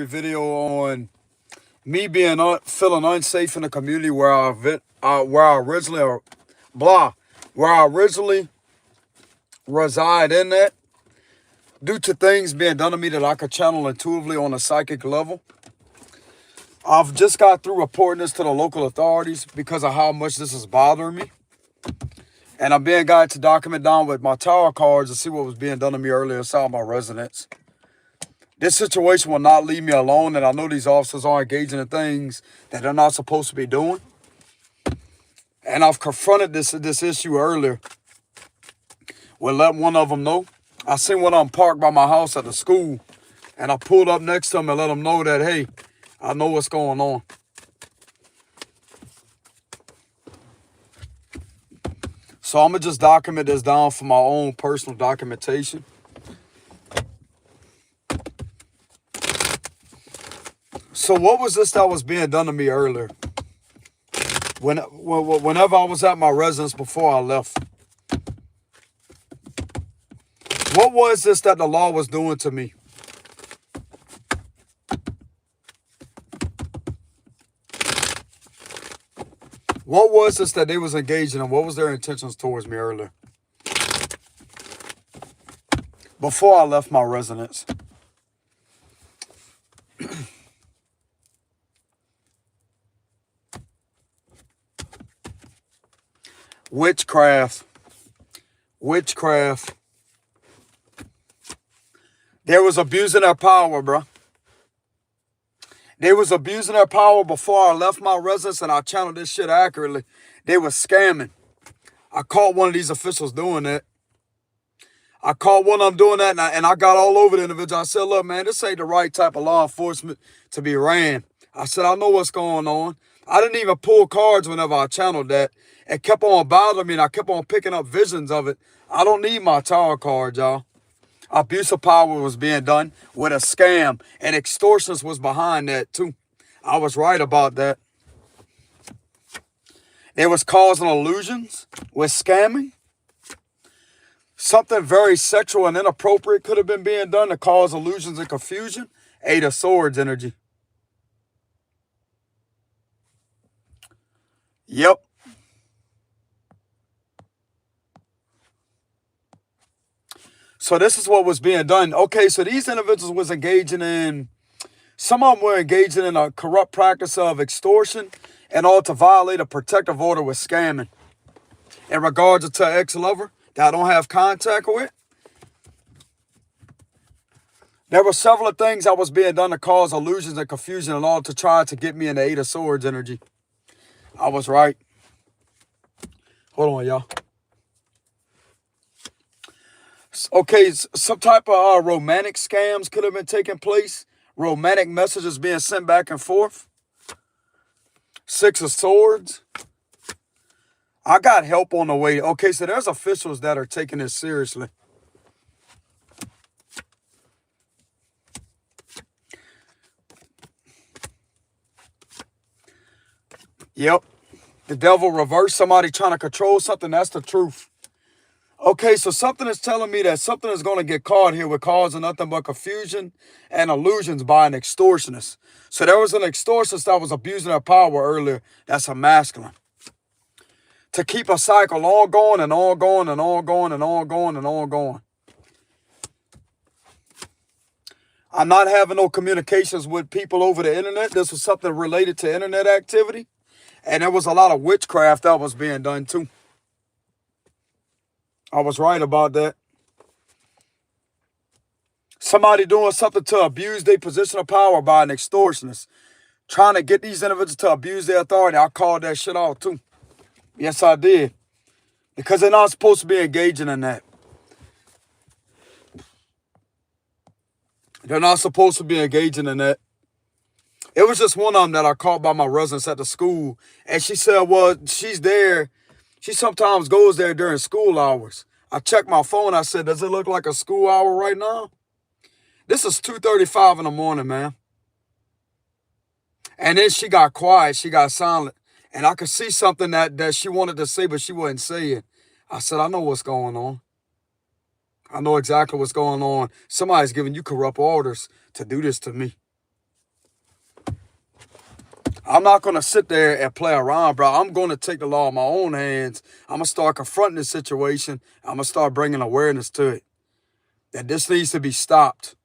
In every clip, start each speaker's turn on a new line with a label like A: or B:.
A: Video on me being feeling unsafe in the community where I originally blah where I originally reside in that due to things being done to me that I could channel intuitively on a psychic level. I've just got through reporting this to the local authorities because of how much this is bothering me. And I'm being guided to document down with my tower cards to see what was being done to me earlier inside my residence. This situation will not leave me alone, and I know these officers are engaging in things that they're not supposed to be doing. And I've confronted this issue earlier. We'll let one of them know. I seen one of them parked by my house at the school, and I pulled up next to them and let them know that, hey, I know what's going on. So I'm going to just document this down for my own personal documentation. So what was this that was being done to me earlier? Whenever I was at my residence before I left. What was this that the law was doing to me? What was this that they was engaging in? What was their intentions towards me earlier? Before I left my residence. Witchcraft. They was abusing their power, bro. They was abusing their power before I left my residence, and I channeled this shit accurately. They was scamming. I caught one of these officials doing that. I caught one of them doing that, and I got all over the individual. I said, look, man, this ain't the right type of law enforcement to be ran. I said, I know what's going on. I didn't even pull cards whenever I channeled that. It kept on bothering me, and I kept on picking up visions of it. I don't need my tower card, y'all. Abuse of power was being done with a scam, and extortionist was behind that, too. I was right about that. They was causing illusions with scamming. Something very sexual and inappropriate could have been being done to cause illusions and confusion. Eight of Swords energy. Yep. So this is what was being done. Okay, so these individuals was engaging in, some of them were engaging in a corrupt practice of extortion and all to violate a protective order with scamming. In regards to an ex-lover that I don't have contact with. There were several things that was being done to cause illusions and confusion and all to try to get me in the Eight of Swords energy. I was right. Hold on, y'all. Okay, some type of romantic scams could have been taking place. Romantic messages being sent back and forth. Six of Swords. I got help on the way. Okay, so there's officials that are taking this seriously. Yep. The devil reversed, somebody trying to control something. That's the truth. Okay, so something is telling me that something is going to get caught here with causing nothing but confusion and illusions by an extortionist. So there was an extortionist that was abusing their power earlier. That's a masculine. To keep a cycle all going and all going and all going and all going and all going. I'm not having no communications with people over the internet. This was something related to internet activity. And there was a lot of witchcraft that was being done too. I was right about that. Somebody doing something to abuse their position of power by an extortionist. Trying to get these individuals to abuse their authority. I called that shit out too. Yes, I did. Because they're not supposed to be engaging in that. They're not supposed to be engaging in that. It was just one of them that I caught by my residence at the school. And she said, well, she's there. She sometimes goes there during school hours. I checked my phone. I said, does it look like a school hour right now? This is 2:35 in the morning, man. And then she got quiet. She got silent. And I could see something that she wanted to say, but she wasn't saying. I said, I know what's going on. I know exactly what's going on. Somebody's giving you corrupt orders to do this to me. I'm not going to sit there and play around, bro. I'm going to take the law in my own hands. I'm going to start confronting this situation. I'm going to start bringing awareness to it. That this needs to be stopped.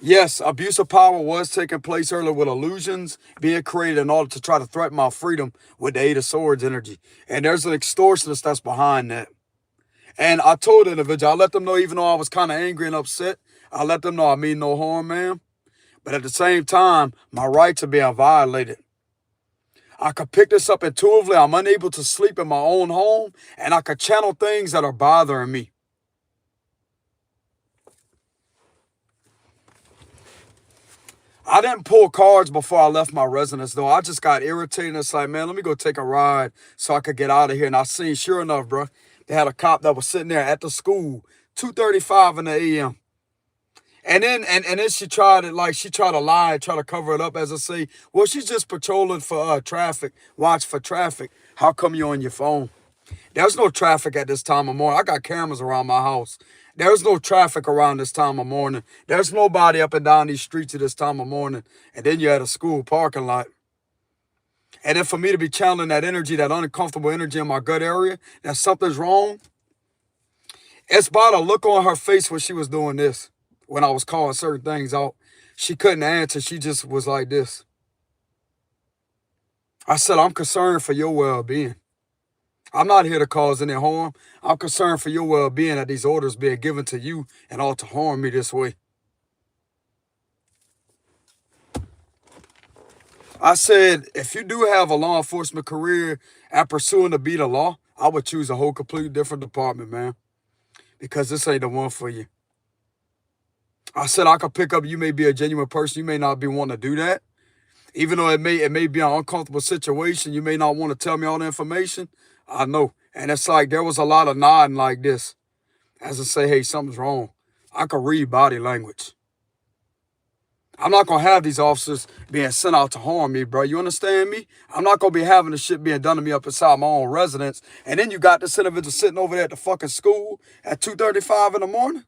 A: Yes, abuse of power was taking place earlier with illusions being created in order to try to threaten my freedom with the Eight of Swords energy. And there's an extortionist that's behind that. And I told the individual, I let them know, even though I was kind of angry and upset, I let them know I mean no harm, man. But at the same time, my rights are being violated. I could pick this up intuitively. I'm unable to sleep in my own home, and I could channel things that are bothering me. I didn't pull cards before I left my residence, though. I just got irritated. It's like, man, let me go take a ride so I could get out of here. And I seen, sure enough, bro, they had a cop that was sitting there at the school, 2:35 in the a.m. And then she tried to lie, try to cover it up, as I say. Well, she's just patrolling for traffic, watch for traffic. How come you on your phone? There's no traffic at this time of morning. I got cameras around my house. There's no traffic around this time of morning. There's nobody up and down these streets at this time of morning. And then you're at a school parking lot. And then for me to be channeling that energy, that uncomfortable energy in my gut area, that something's wrong, it's by the look on her face when she was doing this. When I was calling certain things out, she couldn't answer. She just was like this. I said, I'm concerned for your well-being. I'm not here to cause any harm. I'm concerned for your well-being that these orders being given to you and all to harm me this way. I said, if you do have a law enforcement career at pursuing to beat the law, I would choose a whole completely different department, man. Because this ain't the one for you. I said, I could pick up, you may be a genuine person. You may not be wanting to do that. Even though it may be an uncomfortable situation, you may not want to tell me all the information. I know. And it's like there was a lot of nodding like this. As I say, hey, something's wrong. I could read body language. I'm not going to have these officers being sent out to harm me, bro. You understand me? I'm not going to be having the shit being done to me up inside my own residence. And then you got this individual sitting over there at the fucking school at 2:35 in the morning.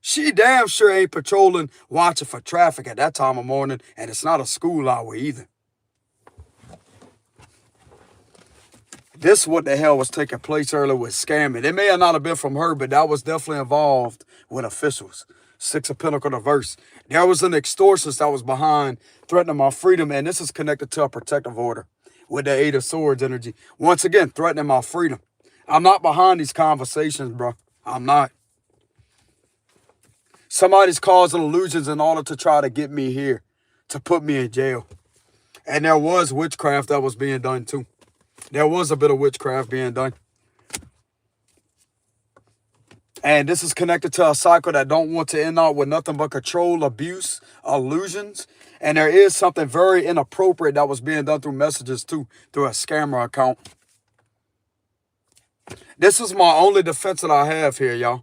A: She damn sure ain't patrolling, watching for traffic at that time of morning, and it's not a school hour either. This what the hell was taking place earlier with scamming. It may have not have been from her, but that was definitely involved with officials. Six of Pentacles reverse. There was an extortionist that was behind threatening my freedom, and this is connected to a protective order with the Eight of Swords energy. Once again, threatening my freedom. I'm not behind these conversations, bro. I'm not. Somebody's causing illusions in order to try to get me here, to put me in jail. And there was witchcraft that was being done too. There was a bit of witchcraft being done. And this is connected to a cycle that don't want to end out with nothing but control, abuse, illusions. And there is something very inappropriate that was being done through messages too, through a scammer account. This is my only defense that I have here, y'all.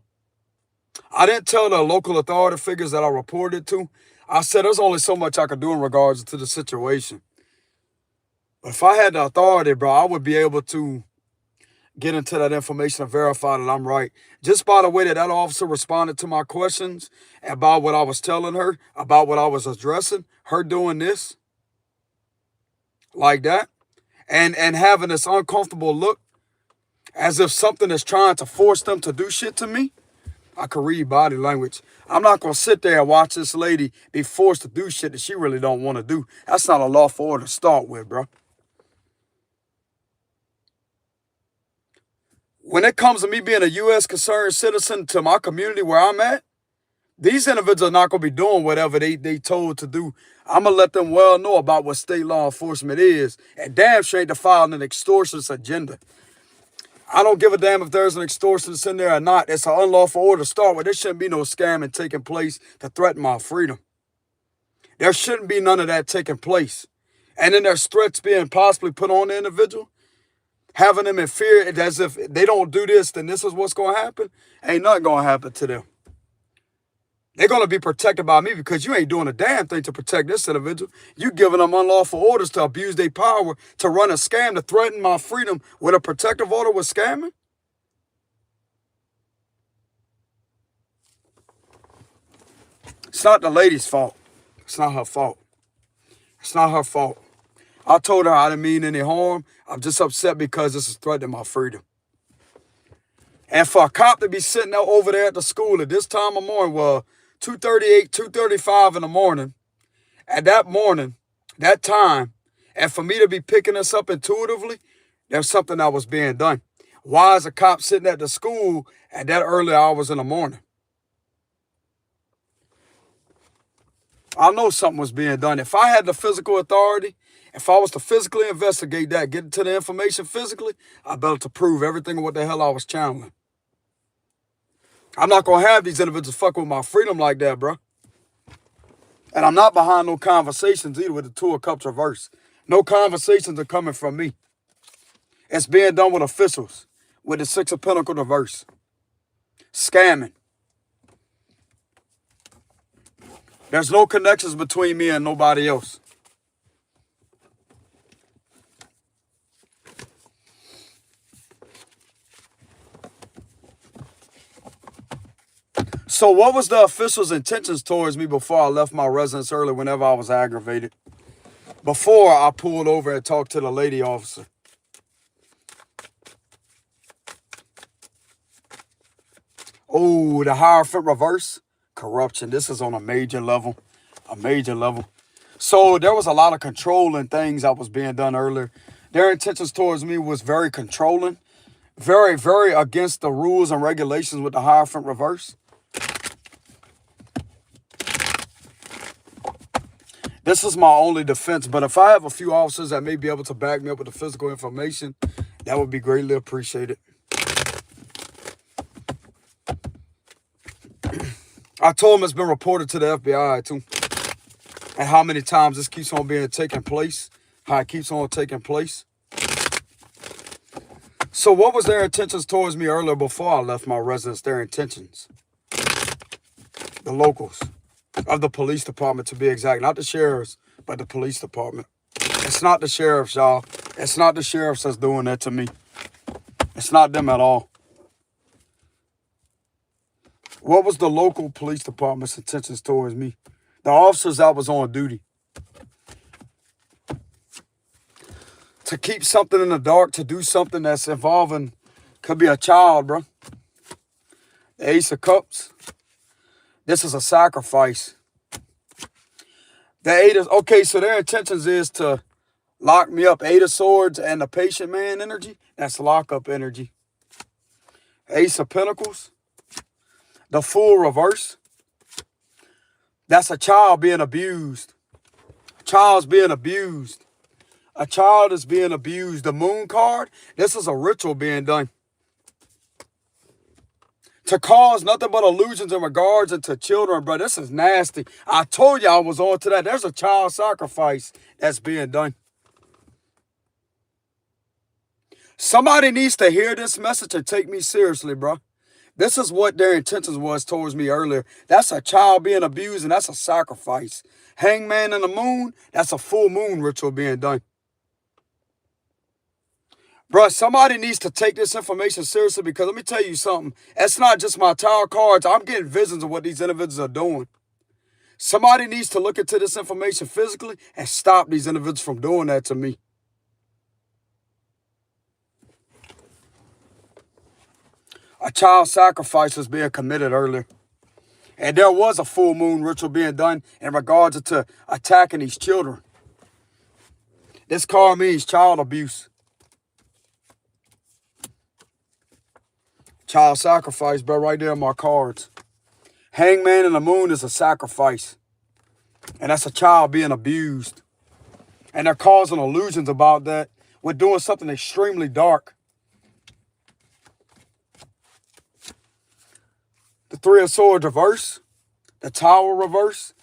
A: I didn't tell the local authority figures that I reported to. I said there's only so much I could do in regards to the situation. But if I had the authority, bro, I would be able to get into that information and verify that I'm right. Just by the way that officer responded to my questions about what I was telling her, about what I was addressing, her doing this, like that, and having this uncomfortable look, as if something is trying to force them to do shit to me. I can read body language. I'm not going to sit there and watch this lady be forced to do shit that she really don't want to do. That's not a lawful order to start with, bro. When it comes to me being a U.S. concerned citizen to my community where I'm at, these individuals are not going to be doing whatever they told to do. I'm going to let them well know about what state law enforcement is. And damn sure ain't defiling an extortionist agenda. I don't give a damn if there's an extortionist in there or not. It's an unlawful order to start with. There shouldn't be no scamming taking place to threaten my freedom. There shouldn't be none of that taking place. And then there's threats being possibly put on the individual, having them in fear as if they don't do this, then this is what's going to happen. Ain't nothing going to happen to them. They're going to be protected by me because you ain't doing a damn thing to protect this individual. You giving them unlawful orders to abuse their power, to run a scam, to threaten my freedom with a protective order with scamming. It's not the lady's fault. It's not her fault. It's not her fault. I told her I didn't mean any harm. I'm just upset because this is threatening my freedom. And for a cop to be sitting out over there at the school at this time of morning, well, 2:38, 2:35 in the morning, at that time, and for me to be picking this up intuitively, there's something that was being done. Why is a cop sitting at the school at that early hours in the morning? I know something was being done. If I had the physical authority, if I was to physically investigate that, get to the information physically, I'd be able to prove everything what the hell I was channeling. I'm not going to have these individuals fuck with my freedom like that, bro. And I'm not behind no conversations either with the Two of Cups reverse. No conversations are coming from me. It's being done with officials, with the Six of Pentacles reverse. Scamming. There's no connections between me and nobody else. So what was the official's intentions towards me before I left my residence early whenever I was aggravated? Before I pulled over and talked to the lady officer. Oh, the Hierophant reverse. Corruption. This is on a major level. A major level. So there was a lot of controlling things that was being done earlier. Their intentions towards me was very controlling. Very, very against the rules and regulations with the Hierophant reverse. This is my only defense, but if I have a few officers that may be able to back me up with the physical information, that would be greatly appreciated. I told him it's been reported to the FBI too. And how many times this keeps on taking place. How it keeps on taking place. So what was their intentions towards me earlier before I left my residence? Their intentions. The locals. Of the police department, to be exact. Not the sheriffs, but the police department. It's not the sheriffs, y'all. It's not the sheriffs that's doing that to me. It's not them at all. What was the local police department's intentions towards me? The officers that was on duty. To keep something in the dark, to do something that's involving, could be a child, bro. The Ace of Cups. This is a sacrifice. The Eight of, okay, so their intentions is to lock me up. Eight of Swords and the Patient Man energy. That's lockup energy. Ace of Pentacles. The Fool reverse. That's a child being abused. A child's being abused. A child is being abused. The Moon card. This is a ritual being done. To cause nothing but illusions in regards into children, bro. This is nasty. I told you I was on to that. There's a child sacrifice that's being done. Somebody needs to hear this message and take me seriously, bro. This is what their intentions was towards me earlier. That's a child being abused, and that's a sacrifice. Hangman in the Moon, that's a full moon ritual being done. Bro, somebody needs to take this information seriously, because let me tell you something. It's not just my tarot cards. I'm getting visions of what these individuals are doing. Somebody needs to look into this information physically and stop these individuals from doing that to me. A child sacrifice was being committed earlier. And there was a full moon ritual being done in regards to attacking these children. This card means child abuse. Child sacrifice, bro, right there in my cards. Hangman in the Moon is a sacrifice. And that's a child being abused. And they're causing illusions about that. We're doing something extremely dark. The Three of Swords reverse. The Tower reverse.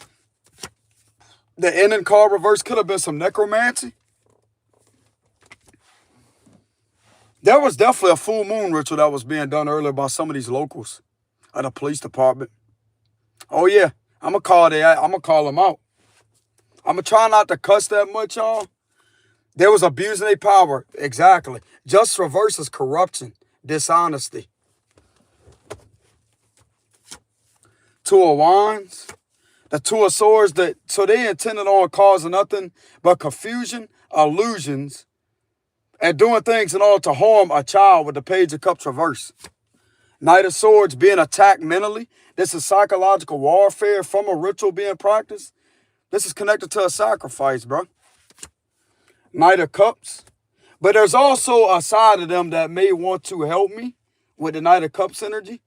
A: The Ending card reverse could have been some necromancy. There was definitely a full moon ritual that was being done earlier by some of these locals at the police department. Oh yeah, I'm gonna call them out. I'm gonna try not to cuss that much, y'all. There was abusing their power. Exactly. Just reverses corruption, dishonesty. Two of Wands, The Two of Swords, so they intended on causing nothing but confusion, illusions, and doing things in order to harm a child with the Page of Cups reverse. Knight of Swords being attacked mentally. This is psychological warfare from a ritual being practiced. This is connected to a sacrifice, bro. Knight of Cups. But there's also a side of them that may want to help me with the Knight of Cups energy.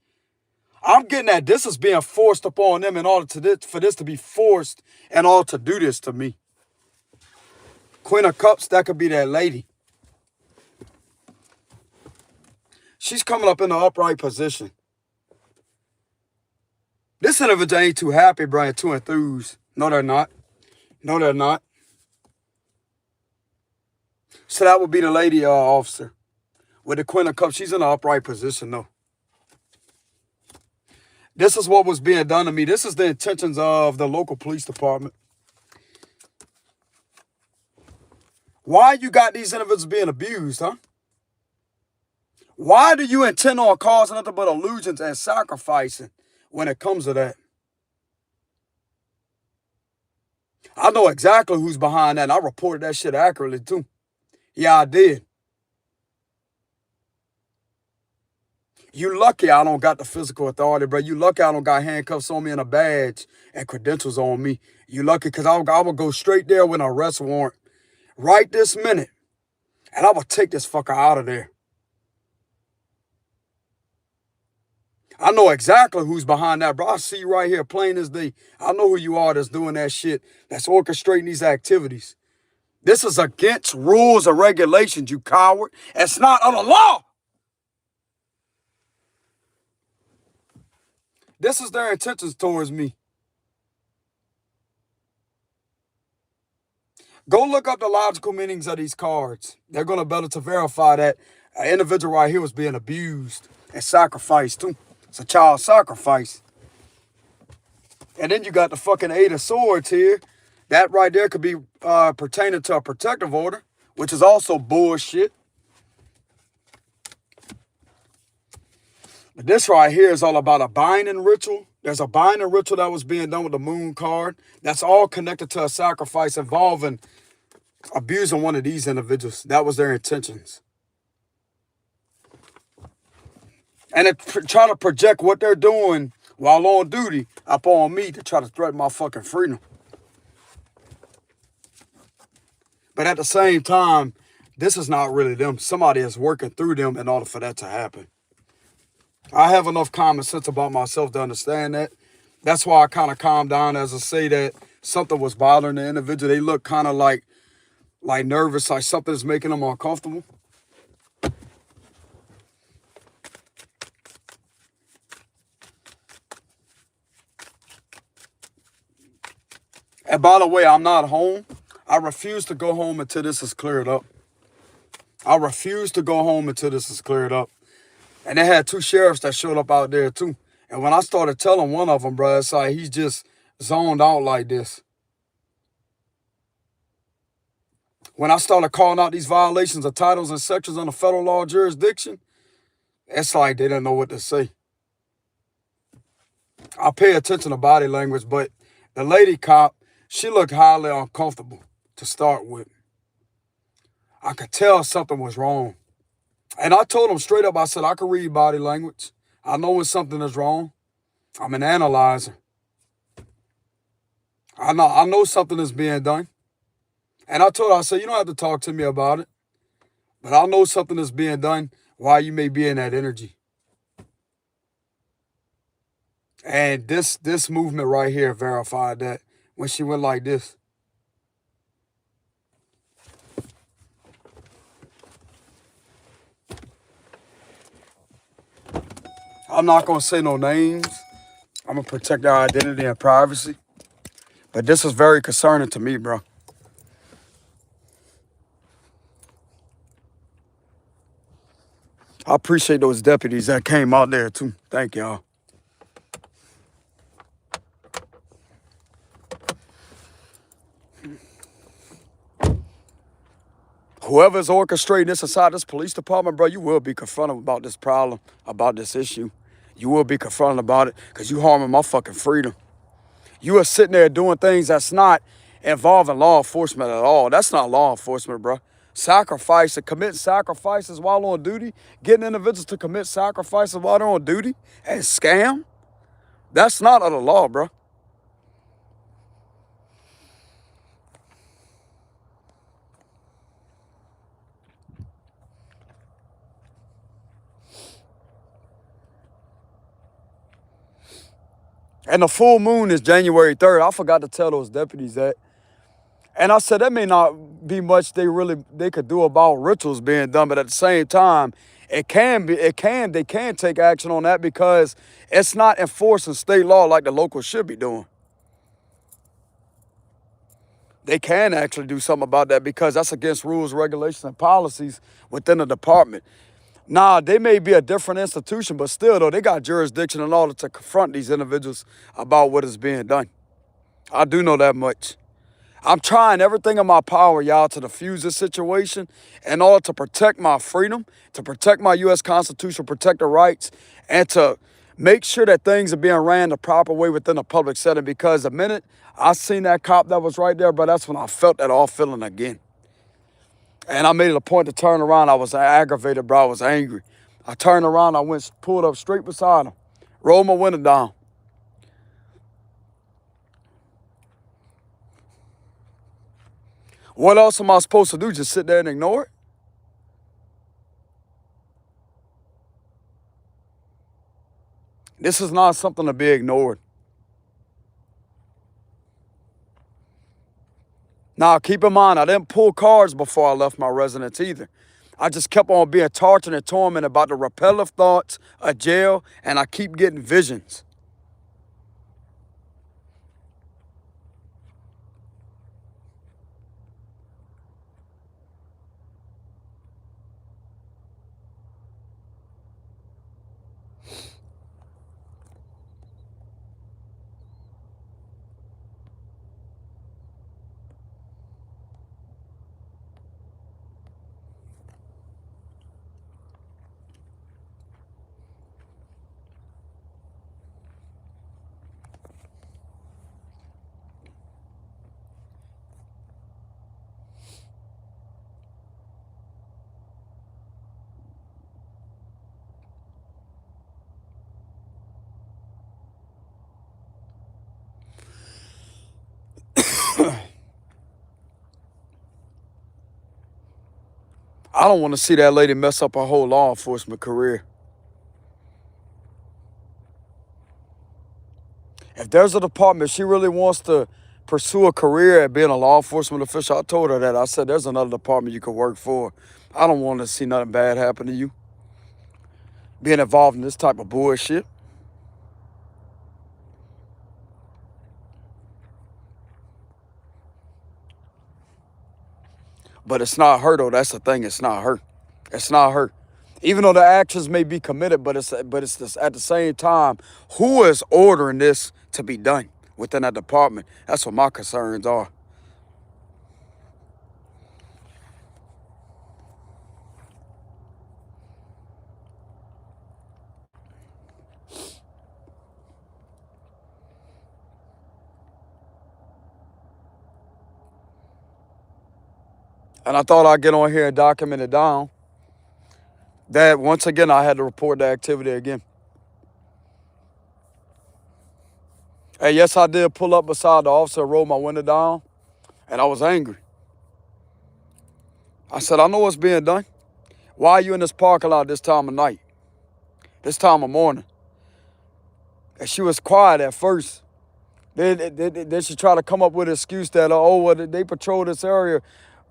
A: I'm getting that this is being forced upon them in order for this to be forced in order to do this to me. Queen of Cups, that could be that lady. She's coming up in the upright position. This individual ain't too happy, bro, and too enthused. No, they're not. No, they're not. So that would be the lady officer. With the Queen of Cups, she's in an upright position, though. This is what was being done to me. This is the intentions of the local police department. Why you got these individuals being abused, huh? Why do you intend on causing nothing but illusions and sacrificing when it comes to that? I know exactly who's behind that, and I reported that shit accurately, too. Yeah, I did. You lucky I don't got the physical authority, bro. You lucky I don't got handcuffs on me and a badge and credentials on me. You lucky because I would go straight there with an arrest warrant right this minute. And I would take this fucker out of there. I know exactly who's behind that, bro. I see you right here, plain as day. I know who you are that's doing that shit, that's orchestrating these activities. This is against rules and regulations, you coward. It's not under law. This is their intentions towards me. Go look up the logical meanings of these cards. They're going to be able to verify that an individual right here was being abused and sacrificed too. It's a child sacrifice. And then you got the fucking Eight of Swords here. That right there could be pertaining to a protective order, which is also bullshit. But this right here is all about a binding ritual. There's a binding ritual that was being done with the Moon card. That's all connected to a sacrifice involving abusing one of these individuals. That was their intentions. And they try to project what they're doing while on duty upon me to try to threaten my fucking freedom. But at the same time, this is not really them. Somebody is working through them in order for that to happen. I have enough common sense about myself to understand that. That's why I kind of calmed down as I say that something was bothering the individual. They look kind of like nervous, like something's making them uncomfortable. And by the way, I'm not home. I refuse to go home until this is cleared up. I refuse to go home until this is cleared up. And they had two sheriffs that showed up out there too. And when I started telling one of them, bro, it's like he's just zoned out like this. When I started calling out these violations of titles and sections under federal law jurisdiction, it's like they didn't know what to say. I pay attention to body language, but the lady cop, she looked highly uncomfortable to start with. I could tell something was wrong. And I told him straight up, I said, I can read body language. I know when something is wrong. I'm an analyzer. I know something is being done. And I told her, I said, you don't have to talk to me about it. But I know something is being done while you may be in that energy. And this movement right here verified that when she went like this. I'm not going to say no names. I'm going to protect their identity and privacy. But this is very concerning to me, bro. I appreciate those deputies that came out there, too. Thank y'all. Whoever's orchestrating this inside this police department, bro, you will be confronted about this problem, about this issue. You will be confronted about it because you harming my fucking freedom. You are sitting there doing things that's not involving law enforcement at all. That's not law enforcement, bro. Sacrifice and committing sacrifices while on duty, getting individuals to commit sacrifices while they're on duty and scam. That's not of the law, bro. And the full moon is January 3rd. I forgot to tell those deputies that. And I said, that may not be much they could do about rituals being done, but at the same time, they can take action on that because it's not enforcing state law like the locals should be doing. They can actually do something about that because that's against rules, regulations, and policies within the department. Nah, they may be a different institution, but still, though, they got jurisdiction in order to confront these individuals about what is being done. I do know that much. I'm trying everything in my power, y'all, to defuse this situation in order to protect my freedom, to protect my U.S. Constitution, protect the rights, and to make sure that things are being ran the proper way within a public setting. Because the minute I seen that cop that was right there, bro, that's when I felt that all feeling again. And I made it a point to turn around. I was aggravated, bro. I was angry. I turned around. I went, pulled up straight beside him, rolled my window down. What else am I supposed to do? Just sit there and ignore it? This is not something to be ignored. Now, keep in mind, I didn't pull cards before I left my residence either. I just kept on being tortured and tormented about the repetitive thoughts of jail, and I keep getting visions. I don't want to see that lady mess up her whole law enforcement career. If there's a department she really wants to pursue a career at being a law enforcement official, I told her that. I said, there's another department you could work for. I don't want to see nothing bad happen to you being involved in this type of bullshit. But it's not her, though. That's the thing. It's not her. It's not her. Even though the actions may be committed, but it's this, at the same time, who is ordering this to be done within that department? That's what my concerns are. And I thought I'd get on here and document it down. That once again, I had to report the activity again. And yes, I did pull up beside the officer, roll my window down, and I was angry. I said, I know what's being done. Why are you in this parking lot this time of night? This time of morning? And she was quiet at first. Then she tried to come up with an excuse that, well, they patrol this area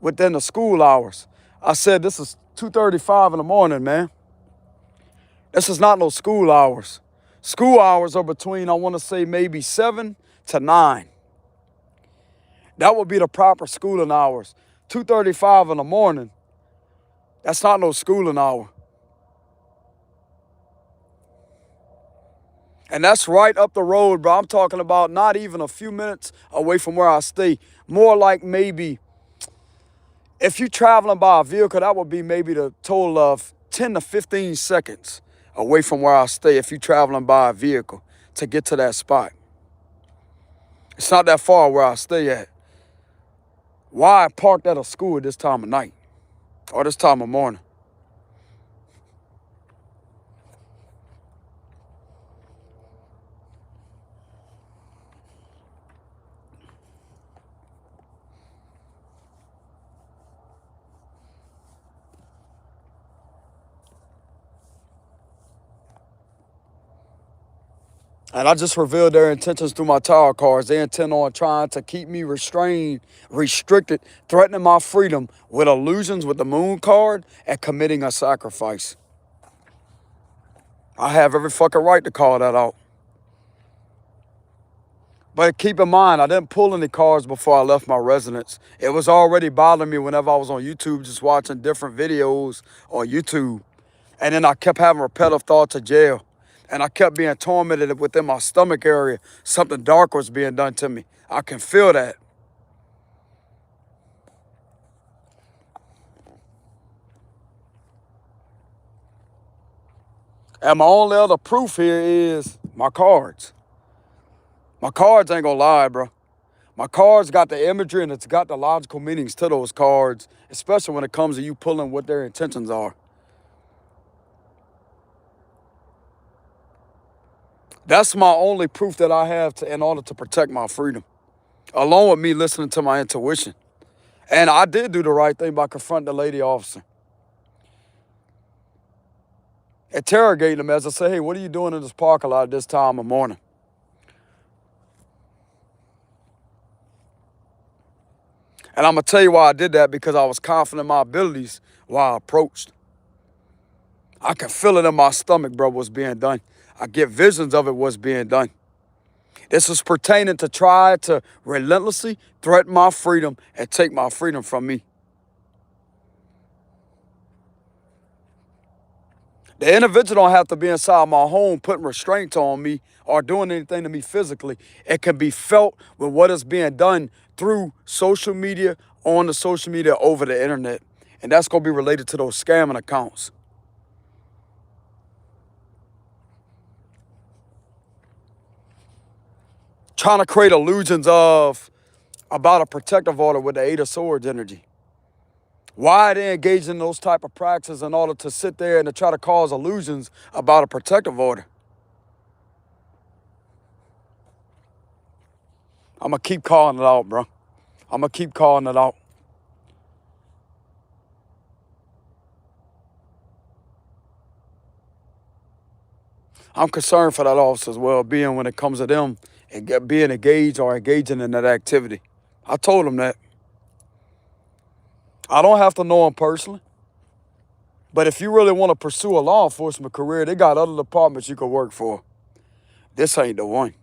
A: within the school hours. I said, this is 2:35 in the morning, man. This is not no school hours. School hours are between, I want to say, maybe 7 to 9. That would be the proper schooling hours. 2:35 in the morning, that's not no schooling hour. And that's right up the road, bro. I'm talking about not even a few minutes away from where I stay. More like maybe, if you're traveling by a vehicle, that would be maybe the total of 10 to 15 seconds away from where I stay if you're traveling by a vehicle to get to that spot. It's not that far where I stay at. Why I parked at a school at this time of night or this time of morning? And I just revealed their intentions through my tarot cards. They intend on trying to keep me restrained, restricted, threatening my freedom with illusions with the moon card and committing a sacrifice. I have every fucking right to call that out. But keep in mind, I didn't pull any cards before I left my residence. It was already bothering me whenever I was on YouTube just watching different videos on YouTube. And then I kept having repetitive thoughts of jail. And I kept being tormented within my stomach area. Something dark was being done to me. I can feel that. And my only other proof here is my cards. My cards ain't gonna lie, bro. My cards got the imagery and it's got the logical meanings to those cards, especially when it comes to you pulling what their intentions are. That's my only proof that I have in order to protect my freedom, along with me listening to my intuition. And I did do the right thing by confronting the lady officer. Interrogating him as I say, hey, what are you doing in this parking lot at this time of morning? And I'm going to tell you why I did that, because I was confident in my abilities while I approached. I can feel it in my stomach, bro, what's being done. I get visions of it, what's being done. This is pertaining to try to relentlessly threaten my freedom and take my freedom from me. The individual don't have to be inside my home putting restraints on me or doing anything to me physically. It can be felt with what is being done through social media, on the social media, over the internet. And that's going to be related to those scamming accounts. Trying to create illusions about a protective order with the Eight of Swords energy. Why are they engaged in those type of practices in order to sit there and to try to cause illusions about a protective order? I'm going to keep calling it out, bro. I'm going to keep calling it out. I'm concerned for that officer's well-being when it comes to them and being engaged or engaging in that activity. I told him that. I don't have to know him personally. But if you really want to pursue a law enforcement career, they got other departments you could work for. This ain't the one.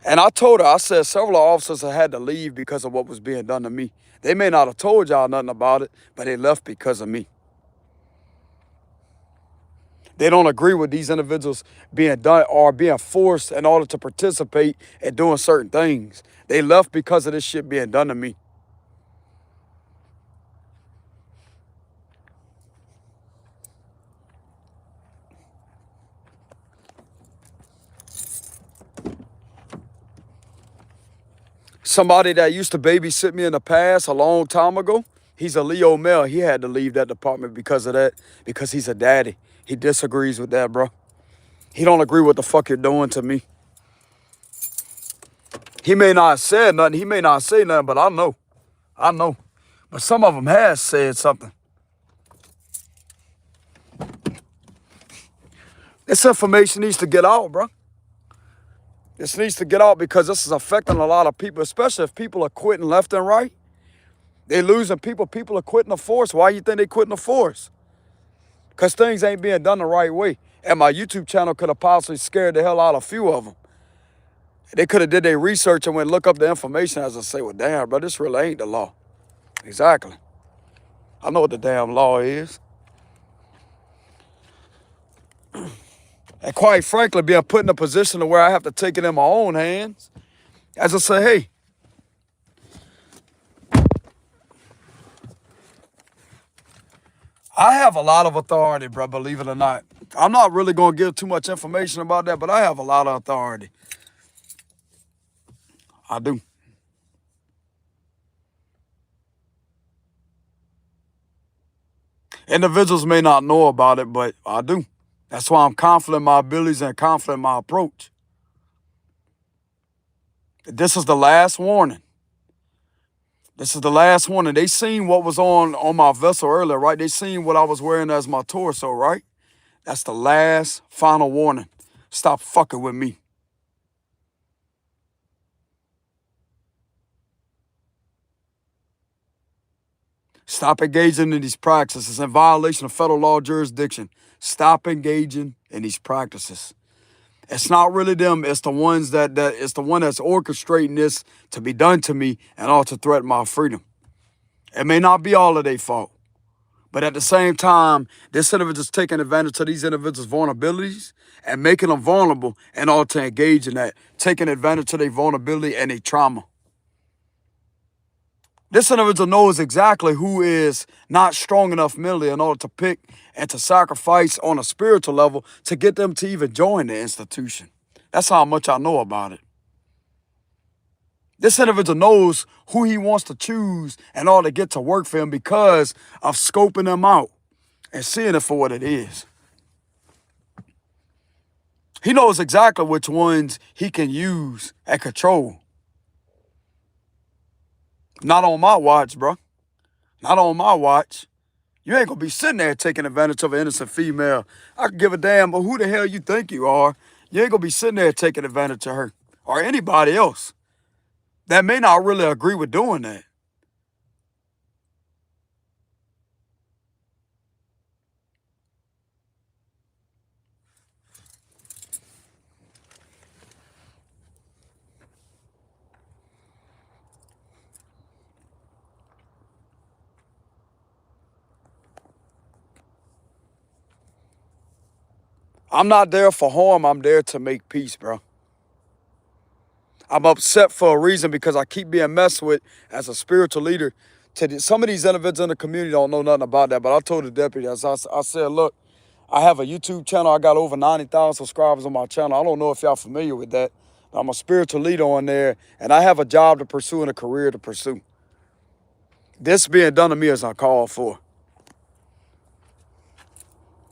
A: And I told her, I said several officers had to leave because of what was being done to me. They may not have told y'all nothing about it, but they left because of me. They don't agree with these individuals being done or being forced in order to participate in doing certain things. They left because of this shit being done to me. Somebody that used to babysit me in the past a long time ago, he's a Leo male. He had to leave that department because of that, because he's a daddy. He disagrees with that, bro. He don't agree with the fuck you're doing to me. He may not have said nothing. He may not say nothing, but I know. I know. But some of them has said something. This information needs to get out, bro. This needs to get out because this is affecting a lot of people, especially if people are quitting left and right. They losing people. People are quitting the force. Why you think they quitting the force? Because things ain't being done the right way. And my YouTube channel could have possibly scared the hell out of a few of them. They could have did their research and went look up the information as I say, well, damn, bro, this really ain't the law. Exactly. I know what the damn law is. And quite frankly, being put in a position to where I have to take it in my own hands. As I say, hey, I have a lot of authority, bro, believe it or not. I'm not really going to give too much information about that, but I have a lot of authority. I do. Individuals may not know about it, but I do. That's why I'm confident in my abilities and confident in my approach. This is the last warning. This is the last warning. They seen what was on my vessel earlier, right? They seen what I was wearing as my torso, right? That's the last final warning. Stop fucking with me. Stop engaging in these practices in violation of federal law jurisdiction. Stop engaging in these practices. It's not really them. It's the ones it's the one that's orchestrating this to be done to me and all to threaten my freedom. It may not be all of their fault, but at the same time, this individual's taking advantage of these individuals' vulnerabilities and making them vulnerable in order to engage in that, taking advantage of their vulnerability and their trauma. This individual knows exactly who is not strong enough mentally in order to pick and to sacrifice on a spiritual level to get them to even join the institution. That's how much I know about it. This individual knows who he wants to choose in order to get to work for him because of scoping them out and seeing it for what it is. He knows exactly which ones he can use and control. Not on my watch, bro. Not on my watch. You ain't gonna be sitting there taking advantage of an innocent female. I could give a damn but who the hell you think you are. You ain't gonna be sitting there taking advantage of her or anybody else that may not really agree with doing that. I'm not there for harm. I'm there to make peace, bro. I'm upset for a reason because I keep being messed with as a spiritual leader. Some of these individuals in the community don't know nothing about that, but I told the deputy, I said, look, I have a YouTube channel. I got over 90,000 subscribers on my channel. I don't know if y'all familiar with that. I'm a spiritual leader on there, and I have a job to pursue and a career to pursue. This being done to me is uncalled for.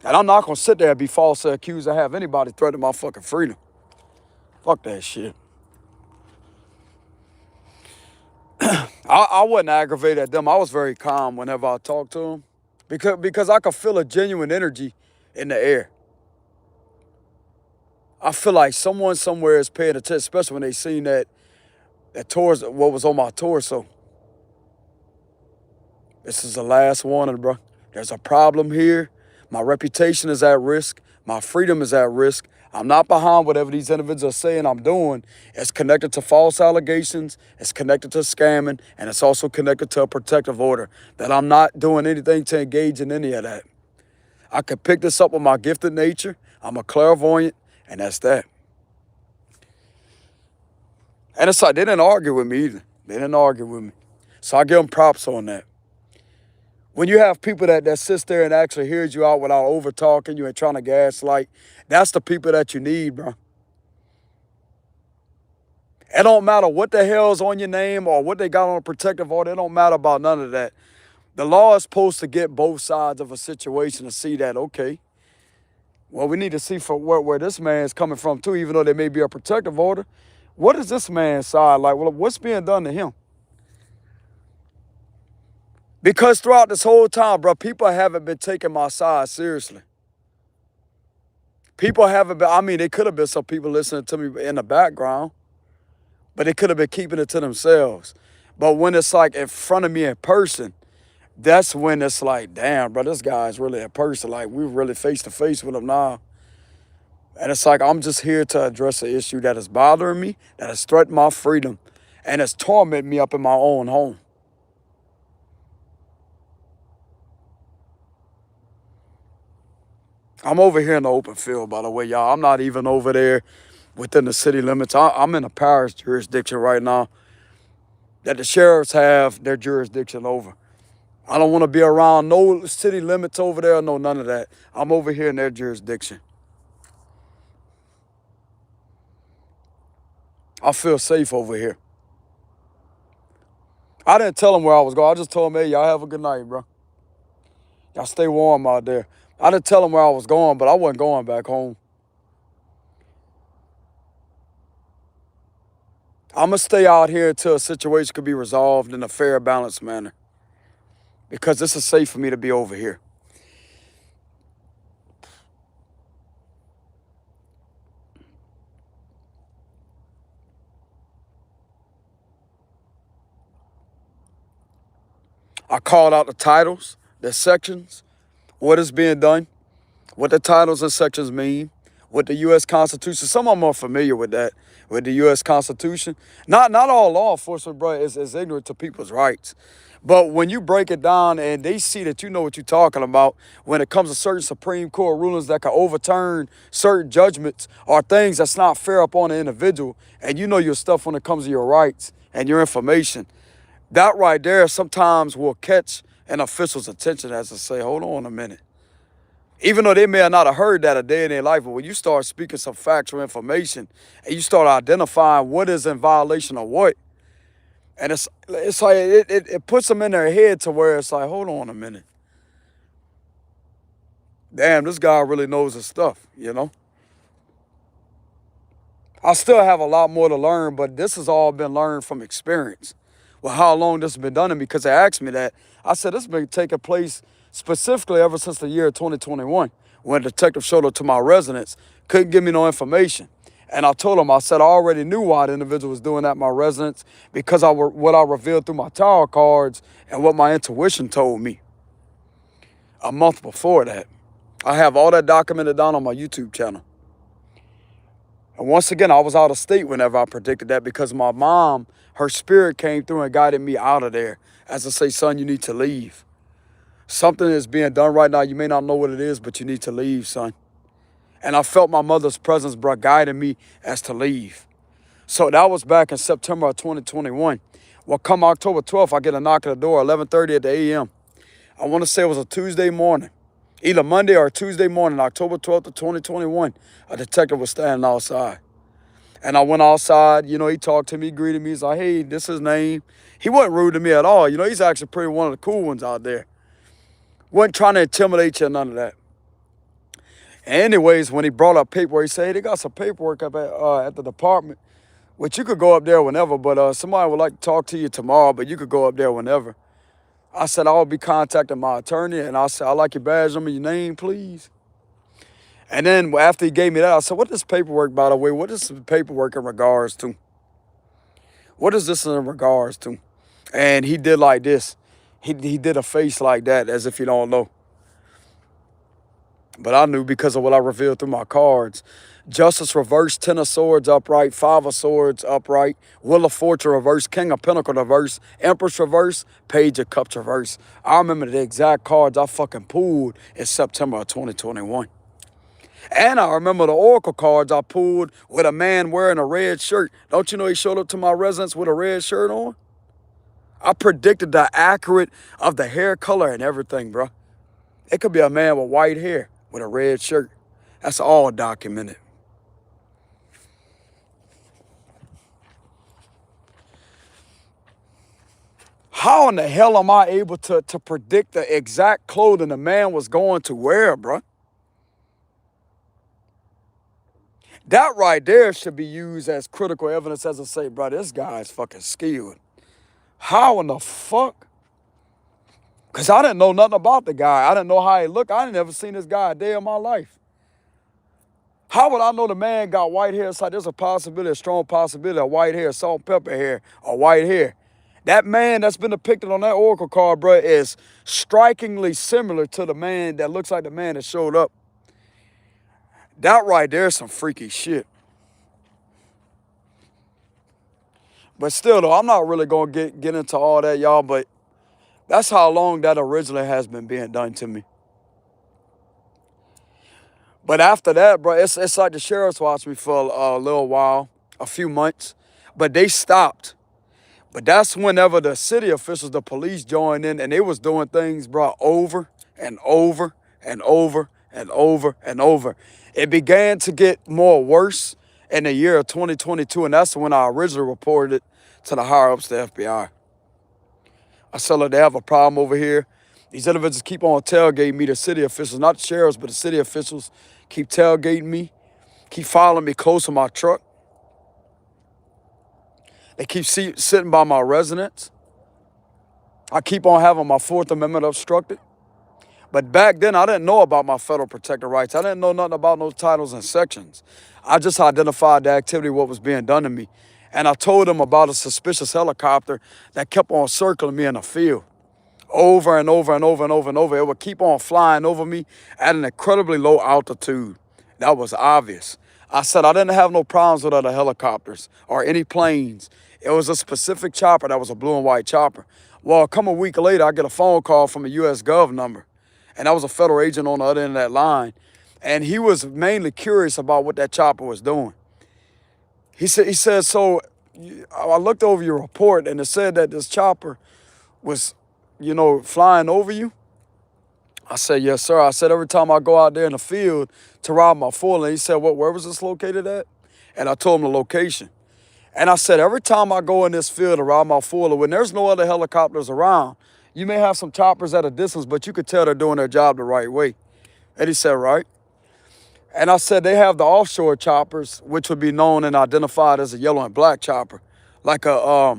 A: And I'm not going to sit there and be falsely accused of have anybody threaten my fucking freedom. Fuck that shit. I wasn't aggravated at them. I was very calm whenever I talked to them because I could feel a genuine energy in the air. I feel like someone somewhere is paying attention, especially when they seen that torso, what was on my torso. This is the last warning, bro. There's a problem here. My reputation is at risk. My freedom is at risk. I'm not behind whatever these individuals are saying I'm doing. It's connected to false allegations. It's connected to scamming. And it's also connected to a protective order. That I'm not doing anything to engage in any of that. I could pick this up with my gifted nature. I'm a clairvoyant. And that's that. And it's like, they didn't argue with me either. They didn't argue with me. So I give them props on that. When you have people that sits there and actually hears you out without over-talking you and trying to gaslight, that's the people that you need, bro. It don't matter what the hell's on your name or what they got on a protective order. It don't matter about none of that. The law is supposed to get both sides of a situation to see that, okay, well, we need to see for where this man's coming from too, even though there may be a protective order. What is this man's side like? Well, what's being done to him? Because throughout this whole time, bro, people haven't been taking my side seriously. People haven't been, I mean, they could have been some people listening to me in the background, but they could have been keeping it to themselves. But when it's like in front of me in person, that's when it's like, damn, bro, this guy's really a person. Like, we're really face to face with him now. And it's like, I'm just here to address an issue that is bothering me, that has threatened my freedom, and has tormented me up in my own home. I'm over here in the open field, by the way, y'all. I'm not even over there within the city limits. I'm in a parish jurisdiction right now that the sheriffs have their jurisdiction over. I don't want to be around no city limits over there, no none of that. I'm over here in their jurisdiction. I feel safe over here. I didn't tell them where I was going. I just told them, hey, y'all have a good night, bro. Y'all stay warm out there. I didn't tell them where I was going, but I wasn't going back home. I'm going to stay out here until a situation could be resolved in a fair, balanced manner. Because this is safe for me to be over here. I called out the titles, the sections, what is being done, what the titles and sections mean, what the U.S. Constitution. Some of them are familiar with that, with the U.S. Constitution. Not all law enforcement, bro, is ignorant to people's rights. But when you break it down and they see that you know what you're talking about, when it comes to certain Supreme Court rulings that can overturn certain judgments or things that's not fair upon the individual, and you know your stuff when it comes to your rights and your information, that right there sometimes will catch an official's attention as to say, hold on a minute. Even though they may not have heard that a day in their life, but when you start speaking some factual information and you start identifying what is in violation of what, and it's like it puts them in their head to where it's like, hold on a minute. Damn, this guy really knows his stuff, you know? I still have a lot more to learn, but this has all been learned from experience. Well, how long this has been done, and because they asked me that, I said this has been taking place specifically ever since the year 2021, when a detective showed up to my residence, couldn't give me no information. And I told him, I said I already knew why the individual was doing that at my residence because what I revealed through my tarot cards and what my intuition told me a month before that. I have all that documented down on my YouTube channel. And once again, I was out of state whenever I predicted that because my mom, her spirit came through and guided me out of there. As I say, son, you need to leave. Something is being done right now. You may not know what it is, but you need to leave, son. And I felt my mother's presence, bro, guiding me as to leave. So that was back in September of 2021. Well, come October 12th, I get a knock at the door, 11:30 at the a.m. I want to say it was a Tuesday morning. Either Monday or Tuesday morning, October 12th of 2021, a detective was standing outside. And I went outside, you know, he talked to me, greeted me. He's like, hey, this is his name. He wasn't rude to me at all. You know, he's actually pretty one of the cool ones out there. Wasn't trying to intimidate you or none of that. Anyways, when he brought up paperwork, he said, hey, they got some paperwork up at the department, which you could go up there whenever, but somebody would like to talk to you tomorrow, but you could go up there whenever. I said, I will be contacting my attorney, and I said, I'd like your badge number, your name, please. And then after he gave me that, I said, what is this paperwork, by the way? What is the paperwork in regards to? What is this in regards to? And he did like this. He did a face like that as if he don't know. But I knew because of what I revealed through my cards. Justice reverse, 10 of swords upright, 5 of swords upright, Wheel of Fortune reverse, King of Pentacles reverse, Empress reverse, Page of Cups reverse. I remember the exact cards I fucking pulled in September of 2021. And I remember the oracle cards I pulled with a man wearing a red shirt. Don't you know he showed up to my residence with a red shirt on? I predicted the accurate of the hair color and everything, bro. It could be a man with white hair with a red shirt. That's all documented. How in the hell am I able to predict the exact clothing the man was going to wear, bro? That right there should be used as critical evidence as I say, bro, this guy is fucking skilled. How in the fuck? Because I didn't know nothing about the guy. I didn't know how he looked. I didn't ever seen this guy a day in my life. How would I know the man got white hair? It's like there's a possibility, a strong possibility of white hair, salt and pepper hair, or white hair. That man that's been depicted on that oracle card, bro, is strikingly similar to the man that looks like the man that showed up. That right there is some freaky shit. But still, though, I'm not really going to get into all that, y'all, but that's how long that originally has been being done to me. But after that, bro, it's like the sheriffs watched me for a little while, a few months, but they stopped. But that's whenever the city officials, the police joined in, and they was doing things, bro, over and over and over and over and over. It began to get more worse in the year of 2022, and that's when I originally reported it to the higher ups, the FBI. I said, look, they have a problem over here. These individuals keep on tailgating me. The city officials, not the sheriffs, but the city officials keep tailgating me, keep following me close to my truck. They keep sitting by my residence. I keep on having my Fourth Amendment obstructed. But back then, I didn't know about my federal protected rights. I didn't know nothing about no titles and sections. I just identified the activity, what was being done to me. And I told them about a suspicious helicopter that kept on circling me in the field over and over and over and over and over. It would keep on flying over me at an incredibly low altitude. That was obvious. I said I didn't have no problems with other helicopters or any planes. It was a specific chopper that was a blue and white chopper. Well, come a week later, I get a phone call from a U.S. Gov number. And that was a federal agent on the other end of that line. And he was mainly curious about what that chopper was doing. He said, so I looked over your report and it said that this chopper was, flying over you. I said, yes, sir. I said, every time I go out there in the field to rob my full, and he said, where was this located at? And I told him the location. And I said, every time I go in this field to rob my full, when there's no other helicopters around, you may have some choppers at a distance, but you could tell they're doing their job the right way. And he said, right. And I said, they have the offshore choppers, which would be known and identified as a yellow and black chopper, like a,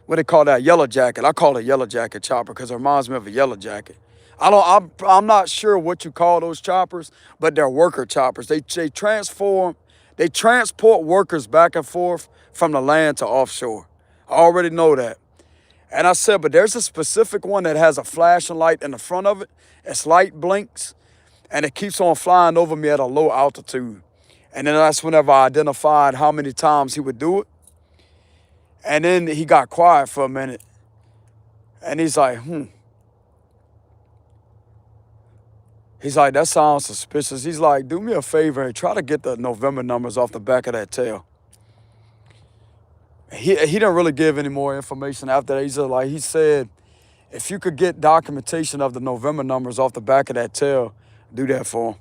A: what they call that, yellow jacket. I call it yellow jacket chopper because it reminds me of a yellow jacket. I'm not sure what you call those choppers, but they're worker choppers. They transport workers back and forth from the land to offshore. I already know that. And I said, but there's a specific one that has a flashing light in the front of it. Its light blinks, and it keeps on flying over me at a low altitude. And then that's whenever I identified how many times he would do it. And then he got quiet for a minute. And he's like, He's like, that sounds suspicious. He's like, do me a favor and try to get the November numbers off the back of that tail. He didn't really give any more information after that. He said, if you could get documentation of the November numbers off the back of that tail, do that for him.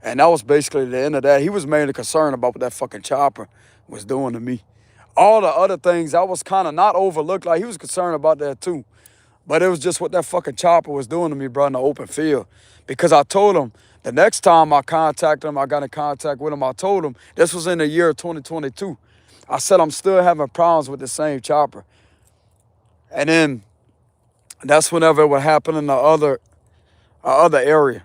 A: And that was basically the end of that. He was mainly concerned about what that fucking chopper was doing to me. All the other things I was kind of not overlooked. Like, he was concerned about that too. But it was just what that fucking chopper was doing to me, bro, in the open field. Because I told him the next time I contacted him, I got in contact with him, I told him, this was in the year 2022. I said, I'm still having problems with the same chopper. And then that's whenever it would happen in the other area.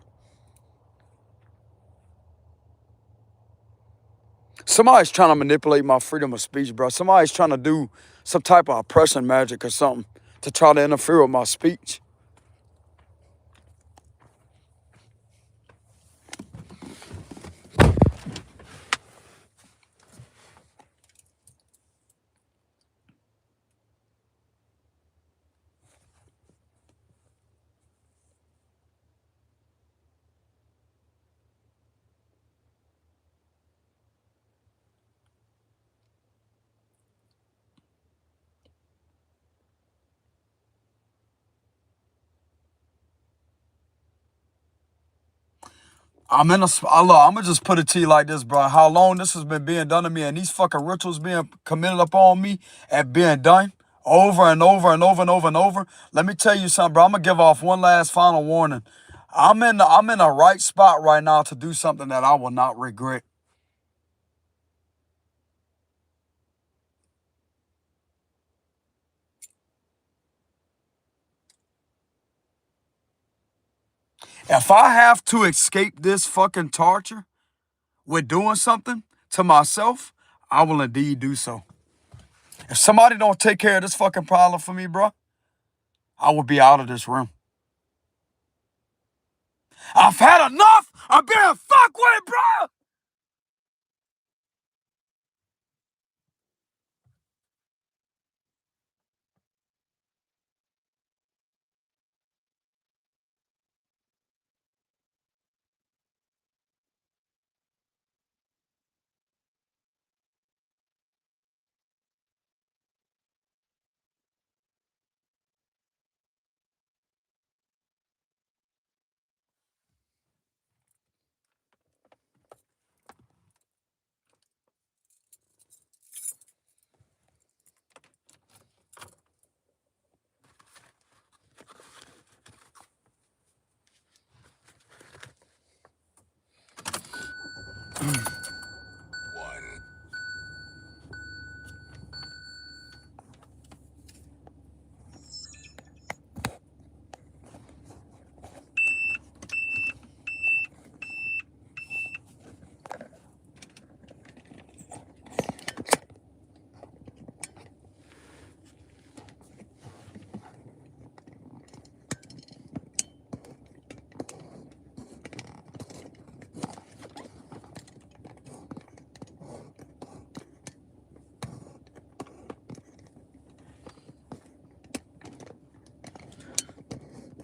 A: Somebody's trying to manipulate my freedom of speech, bro. Somebody's trying to do some type of oppression magic or something to try to interfere with my speech. I'm gonna just put it to you like this, bro. How long this has been being done to me and these fucking rituals being committed upon me and being done over and over and over and over and over. Let me tell you something, bro. I'm gonna give off one last final warning. I'm in the right spot right now to do something that I will not regret. If I have to escape this fucking torture with doing something to myself, I will indeed do so. If somebody don't take care of this fucking problem for me, bro, I will be out of this room. I've had enough of being fucked with, bro.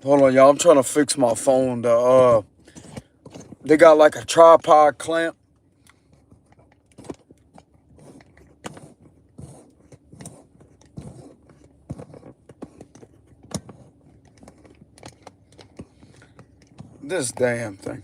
A: Hold on, y'all. I'm trying to fix my phone. They got like a tripod clamp. This damn thing.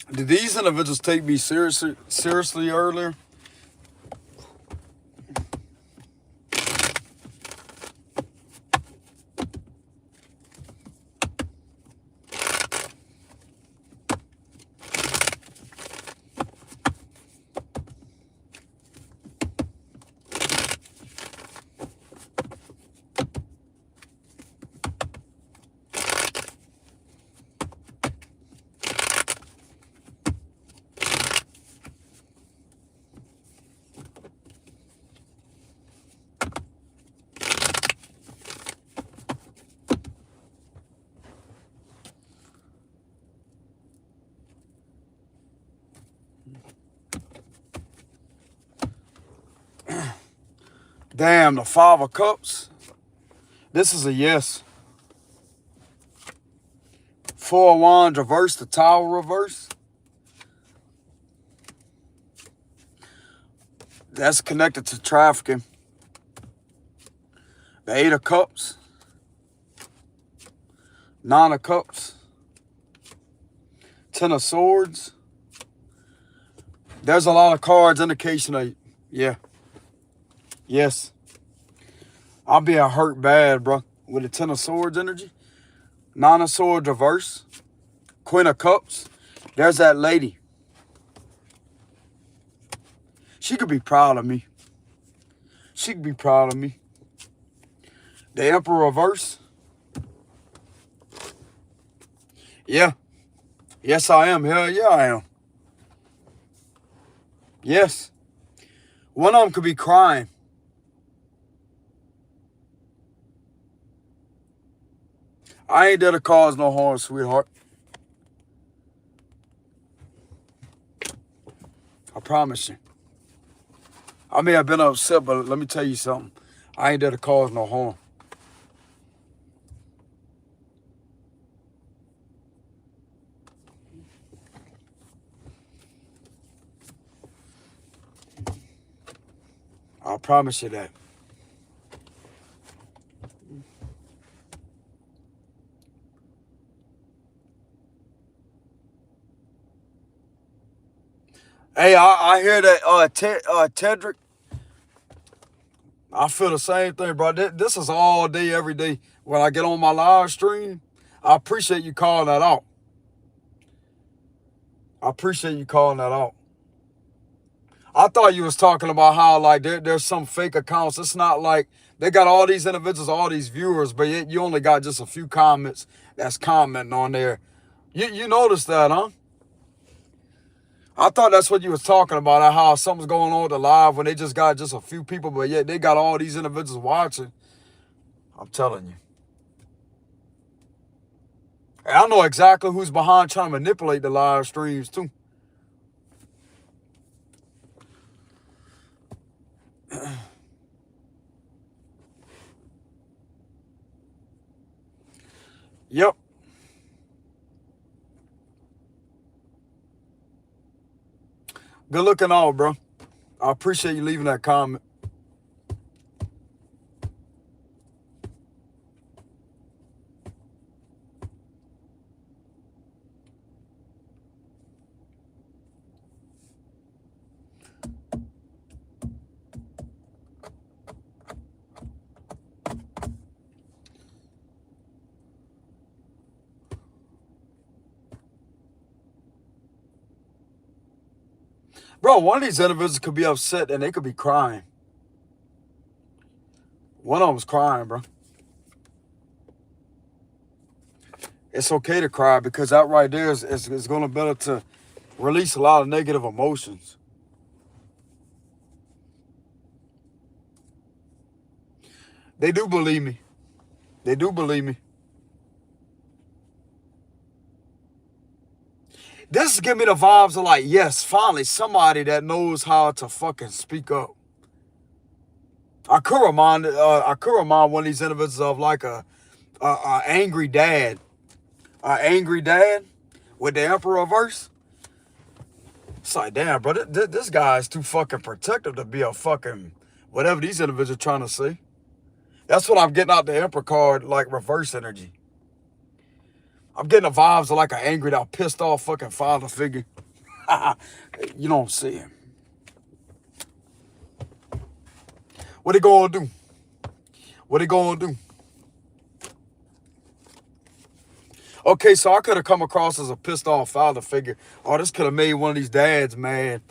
A: Did these individuals take me seriously earlier? Damn, the 5 of Cups. This is a yes. 4 of Wands reverse, the Tower reverse. That's connected to trafficking. The 8 of Cups. 9 of Cups. 10 of Swords. There's a lot of cards indication of, yeah. Yes. I'm being hurt bad, bro. With the 10 of Swords energy. 9 of Swords reverse. Queen of Cups. There's that lady. She could be proud of me. She could be proud of me. The Emperor reverse. Yeah. Yes, I am. Hell yeah, I am. Yes. One of them could be crying. I ain't there to cause no harm, sweetheart. I promise you. I may have been upset, but let me tell you something. I ain't there to cause no harm. I promise you that. Hey, I hear that Tedrick. I feel the same thing, bro. This is all day, every day. When I get on my live stream, I appreciate you calling that out. I appreciate you calling that out. I thought you was talking about how like there's some fake accounts. It's not like they got all these individuals, all these viewers, but yet you only got just a few comments that's commenting on there. You noticed that, huh? I thought that's what you was talking about, how something's going on with the live when they just got just a few people, but yet they got all these individuals watching. I'm telling you. And I know exactly who's behind trying to manipulate the live streams too. Yep. Good looking out, bro. I appreciate you leaving that comment. Bro, one of these individuals could be upset and they could be crying. One of them was crying, bro. It's okay to cry because that right there is going to be able to release a lot of negative emotions. They do believe me. They do believe me. This is giving me the vibes of like, yes, finally somebody that knows how to fucking speak up. I could remind one of these individuals of like a angry dad. An angry dad with the Emperor verse. It's like, damn, bro, this guy is too fucking protective to be a fucking whatever these individuals are trying to say. That's what I'm getting out the Emperor card, like reverse energy. I'm getting the vibes of like an angry, pissed off fucking father figure. You know what I'm saying? What he gonna do? What he gonna do? Okay, so I could have come across as a pissed off father figure. Oh, this could have made one of these dads mad.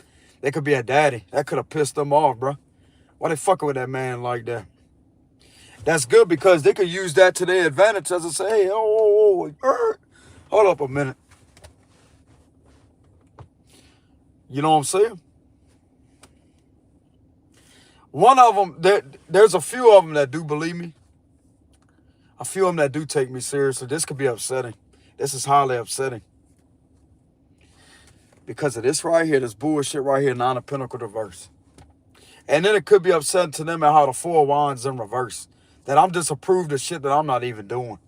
A: They could be a daddy. That could have pissed them off, bro. Why they fucking with that man like that? That's good because they could use that to their advantage as I say, hey, hold up a minute. You know what I'm saying? One of them, there's a few of them that do believe me. A few of them that do take me seriously. This could be upsetting. This is highly upsetting. Because of this right here, this bullshit right here, Nine of Pentacles reverse. And then it could be upsetting to them at how the Four of Wands in reverse. That I'm disapproved of shit that I'm not even doing.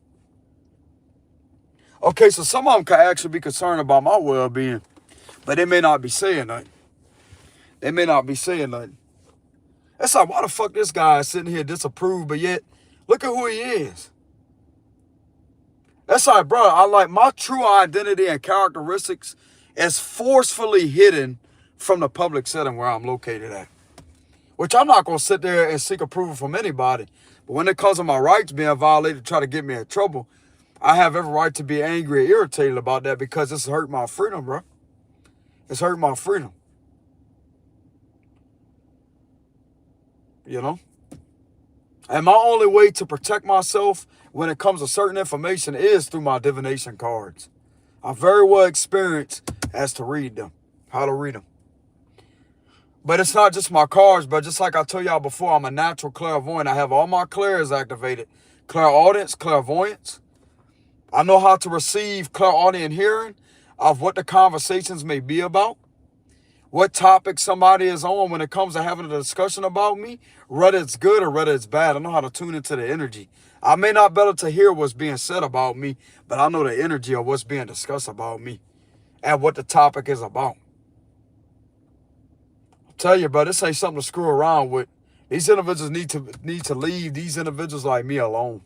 A: Okay, so some of them could actually be concerned about my well-being. But they may not be saying nothing. They may not be saying nothing. It's like, why the fuck this guy is sitting here disapproved, but yet, look at who he is. That's like, bro, I like my true identity and characteristics is forcefully hidden from the public setting where I'm located at. Which I'm not going to sit there and seek approval from anybody. But when it comes to my rights being violated, try to get me in trouble, I have every right to be angry and irritated about that because it's hurt my freedom, bro. It's hurt my freedom. You know? And my only way to protect myself when it comes to certain information is through my divination cards. I'm very well experienced as to read them, how to read them. But it's not just my cards, but just like I told y'all before, I'm a natural clairvoyant. I have all my clairs activated. Clairaudience, clairvoyance. I know how to receive clairaudient hearing of what the conversations may be about. What topic somebody is on when it comes to having a discussion about me, whether it's good or whether it's bad. I know how to tune into the energy. I may not be able to hear what's being said about me, but I know the energy of what's being discussed about me and what the topic is about. I'll tell you, bro, this ain't something to screw around with. These individuals need to leave these individuals like me alone.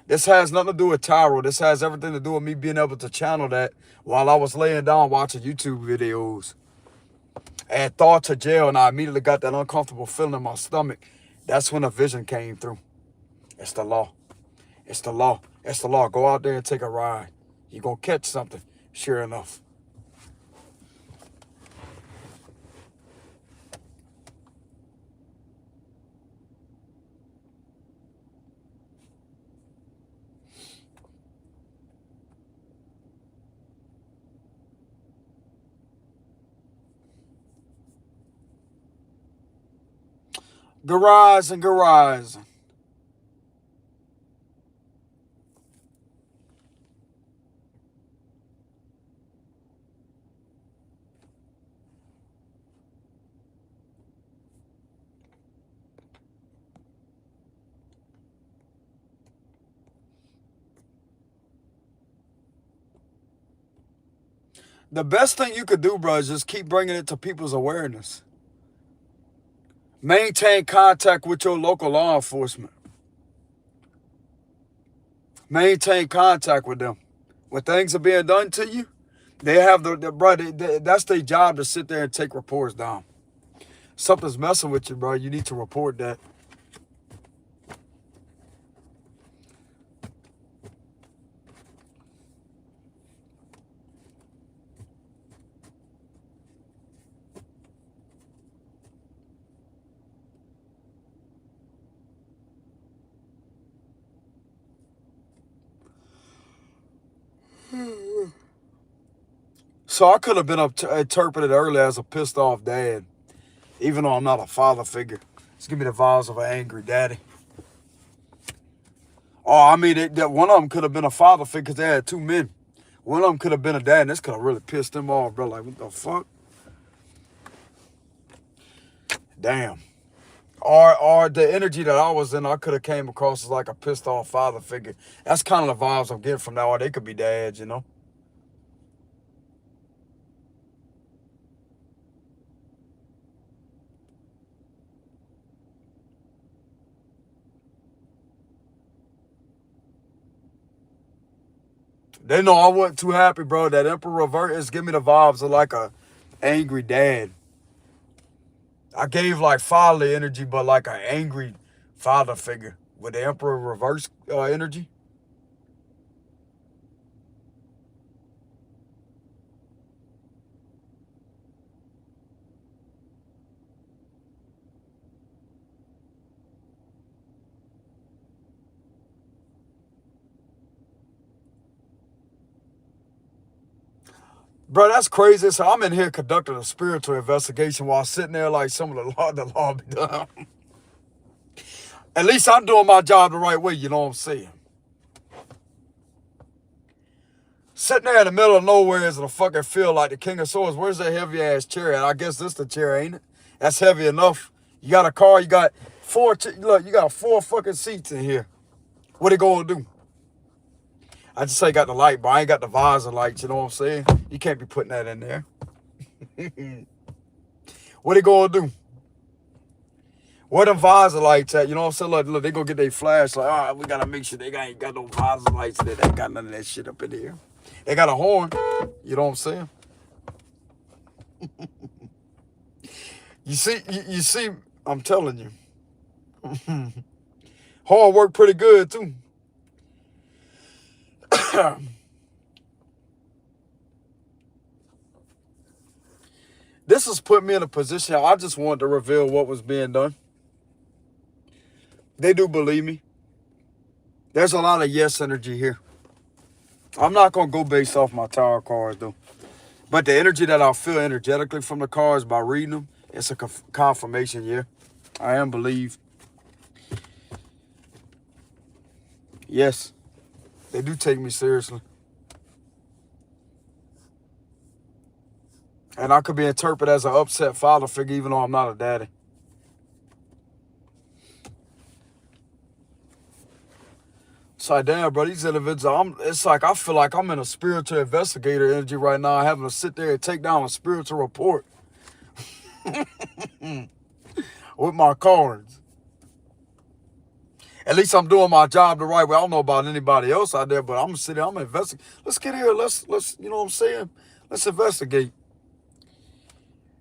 A: This has nothing to do with tarot. This has everything to do with me being able to channel that while I was laying down watching YouTube videos. And thoughts of jail, and I immediately got that uncomfortable feeling in my stomach. That's when a vision came through. It's the law. It's the law. It's the law. Go out there and take a ride. You're going to catch something, sure enough. Garage and garage. The best thing you could do, bro, is just keep bringing it to people's awareness. Maintain contact with your local law enforcement. Maintain contact with them. When things are being done to you, they have that's their job to sit there and take reports down. Something's messing with you, bro. You need to report that. So I could have been interpreted earlier as a pissed off dad, even though I'm not a father figure. Just give me the vibes of an angry daddy. Oh, I mean, that one of them could have been a father figure because they had two men. One of them could have been a dad, and this could have really pissed them off, bro. Like, what the fuck? Damn. Or the energy that I was in, I could have came across as like a pissed off father figure. That's kind of the vibes I'm getting from now. Or they could be dads, you know? They know I wasn't too happy, bro. That Emperor Revert is giving me the vibes of like a angry dad. I gave like fatherly energy, but like an angry father figure with the Emperor Reverse energy. Bro, that's crazy. So I'm in here conducting a spiritual investigation while sitting there like some of the law be done. At least I'm doing my job the right way, you know what I'm saying? Sitting there in the middle of nowhere is a fucking field like the King of Swords. Where's that heavy ass chair at? I guess this the chair, ain't it? That's heavy enough. You got a car, you got look, you got 4 fucking seats in here. What it gonna do? I just say got the light, but I ain't got the visor lights, you know what I'm saying? You can't be putting that in there. What it gonna do? Where them visor lights at? You know what I'm saying? Look, they gonna get their flash. Like, all right, we gotta make sure they ain't got no visor lights there. They ain't got none of that shit up in here. They got a horn. You know what I'm saying? You see, I'm telling you. Horn work pretty good too. This has put me in a position I just wanted to reveal what was being done. They do believe me. There's a lot of yes energy here. I'm not going to go based off my tarot cards, though. But the energy that I feel energetically from the cards by reading them, it's a confirmation, yeah. I am believed. Yes, they do take me seriously. And I could be interpreted as an upset father figure even though I'm not a daddy. It's like, damn, bro, these individuals, it's like I feel like I'm in a spiritual investigator energy right now, having to sit there and take down a spiritual report with my cards. At least I'm doing my job the right way. I don't know about anybody else out there, but I'm sitting, I'm investigating. Let's get here. Let's, you know what I'm saying? Let's investigate.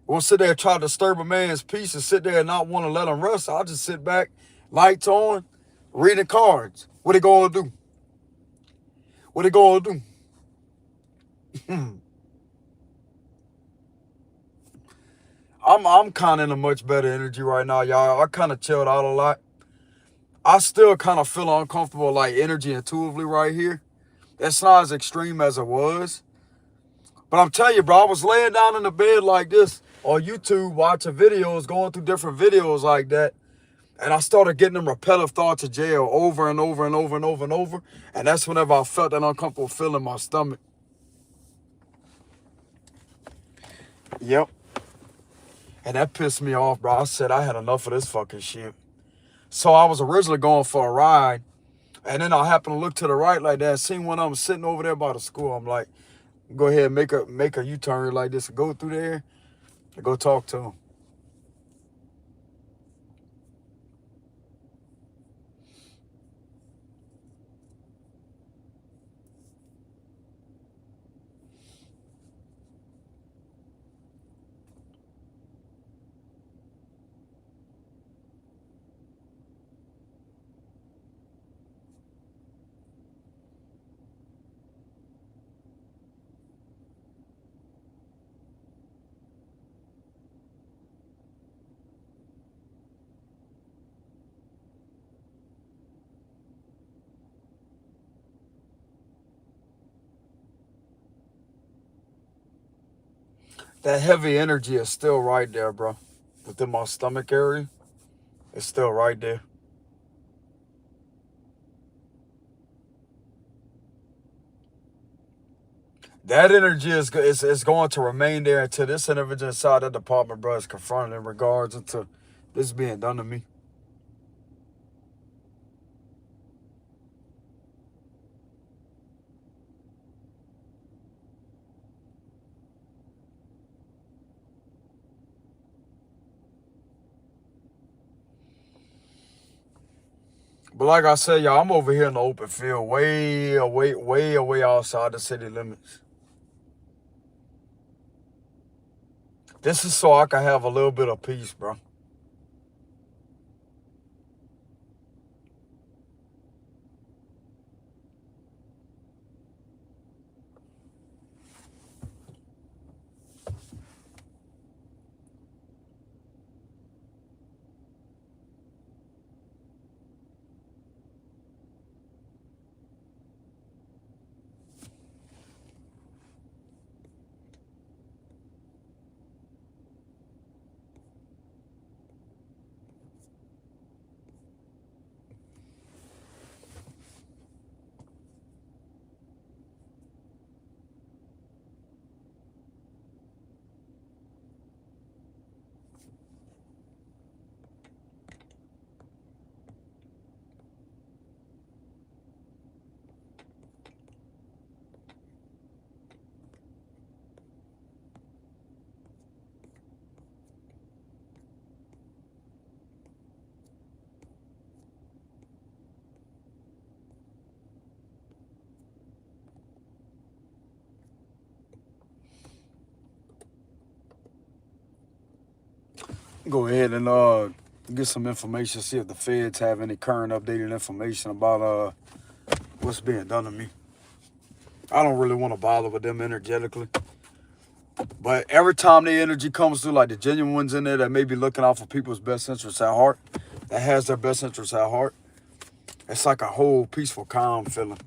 A: Won't sit there and try to disturb a man's peace and sit there and not want to let him rest. I'll just sit back, lights on, reading cards. What they gonna do? What they gonna do? I'm kind of in a much better energy right now, y'all. I kind of chilled out a lot. I still kind of feel uncomfortable, like energy intuitively right here. It's not as extreme as it was. But I'm telling you, bro, I was laying down in the bed like this on YouTube watching videos, going through different videos like that. And I started getting them repetitive thoughts of jail over and over and over and over and over. And that's whenever I felt that uncomfortable feeling in my stomach. Yep. And that pissed me off, bro. I said I had enough of this fucking shit. So I was originally going for a ride. And then I happened to look to the right like that. Seen one of them sitting over there by the school. I'm like, go ahead and make a U-turn like this and go through there and go talk to him. that heavy energy is still right there, bro. Within my stomach area, it's still right there. That energy is going to remain there until this individual inside that department, bro, is confronted in regards to this being done to me. But like I said, y'all, I'm over here in the open field, way away outside the city limits. This is so I can have a little bit of peace, bro. Go ahead and get some information, see if the feds have any current updated information about what's being done to me. I don't really want to bother with them energetically. But every time the energy comes through, like the genuine ones in there that may be looking out for people's best interests at heart, that has their best interests at heart, it's like a whole peaceful, calm feeling.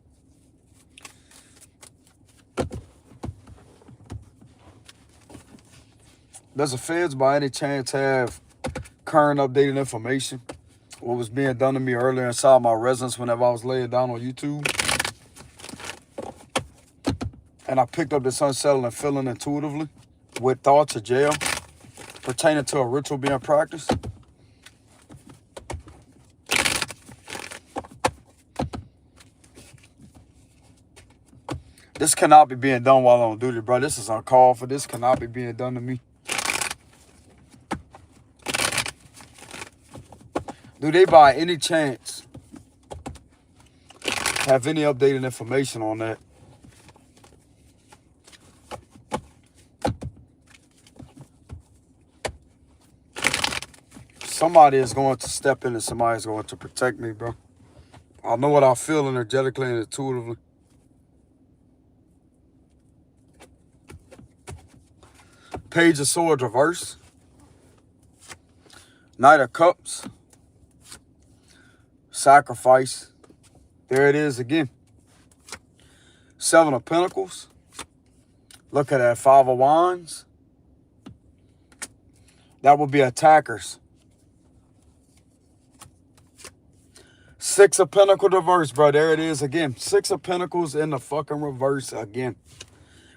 A: Does the feds by any chance have current updated information? What was being done to me earlier inside my residence whenever I was laying down on YouTube? And I picked up this unsettling feeling intuitively with thoughts of jail pertaining to a ritual being practiced. This cannot be being done while on duty, bro. This is uncalled for. This cannot be being done to me. Do they by any chance have any updated information on that? Somebody is going to step in and somebody is going to protect me, bro. I know what I feel energetically and intuitively. Page of Swords reverse. Knight of Cups. Sacrifice. There it is again. Seven of Pentacles. Look at that. Five of Wands. That would be attackers. Six of Pentacles reverse, bro. There it is again. Six of Pentacles in the fucking reverse again.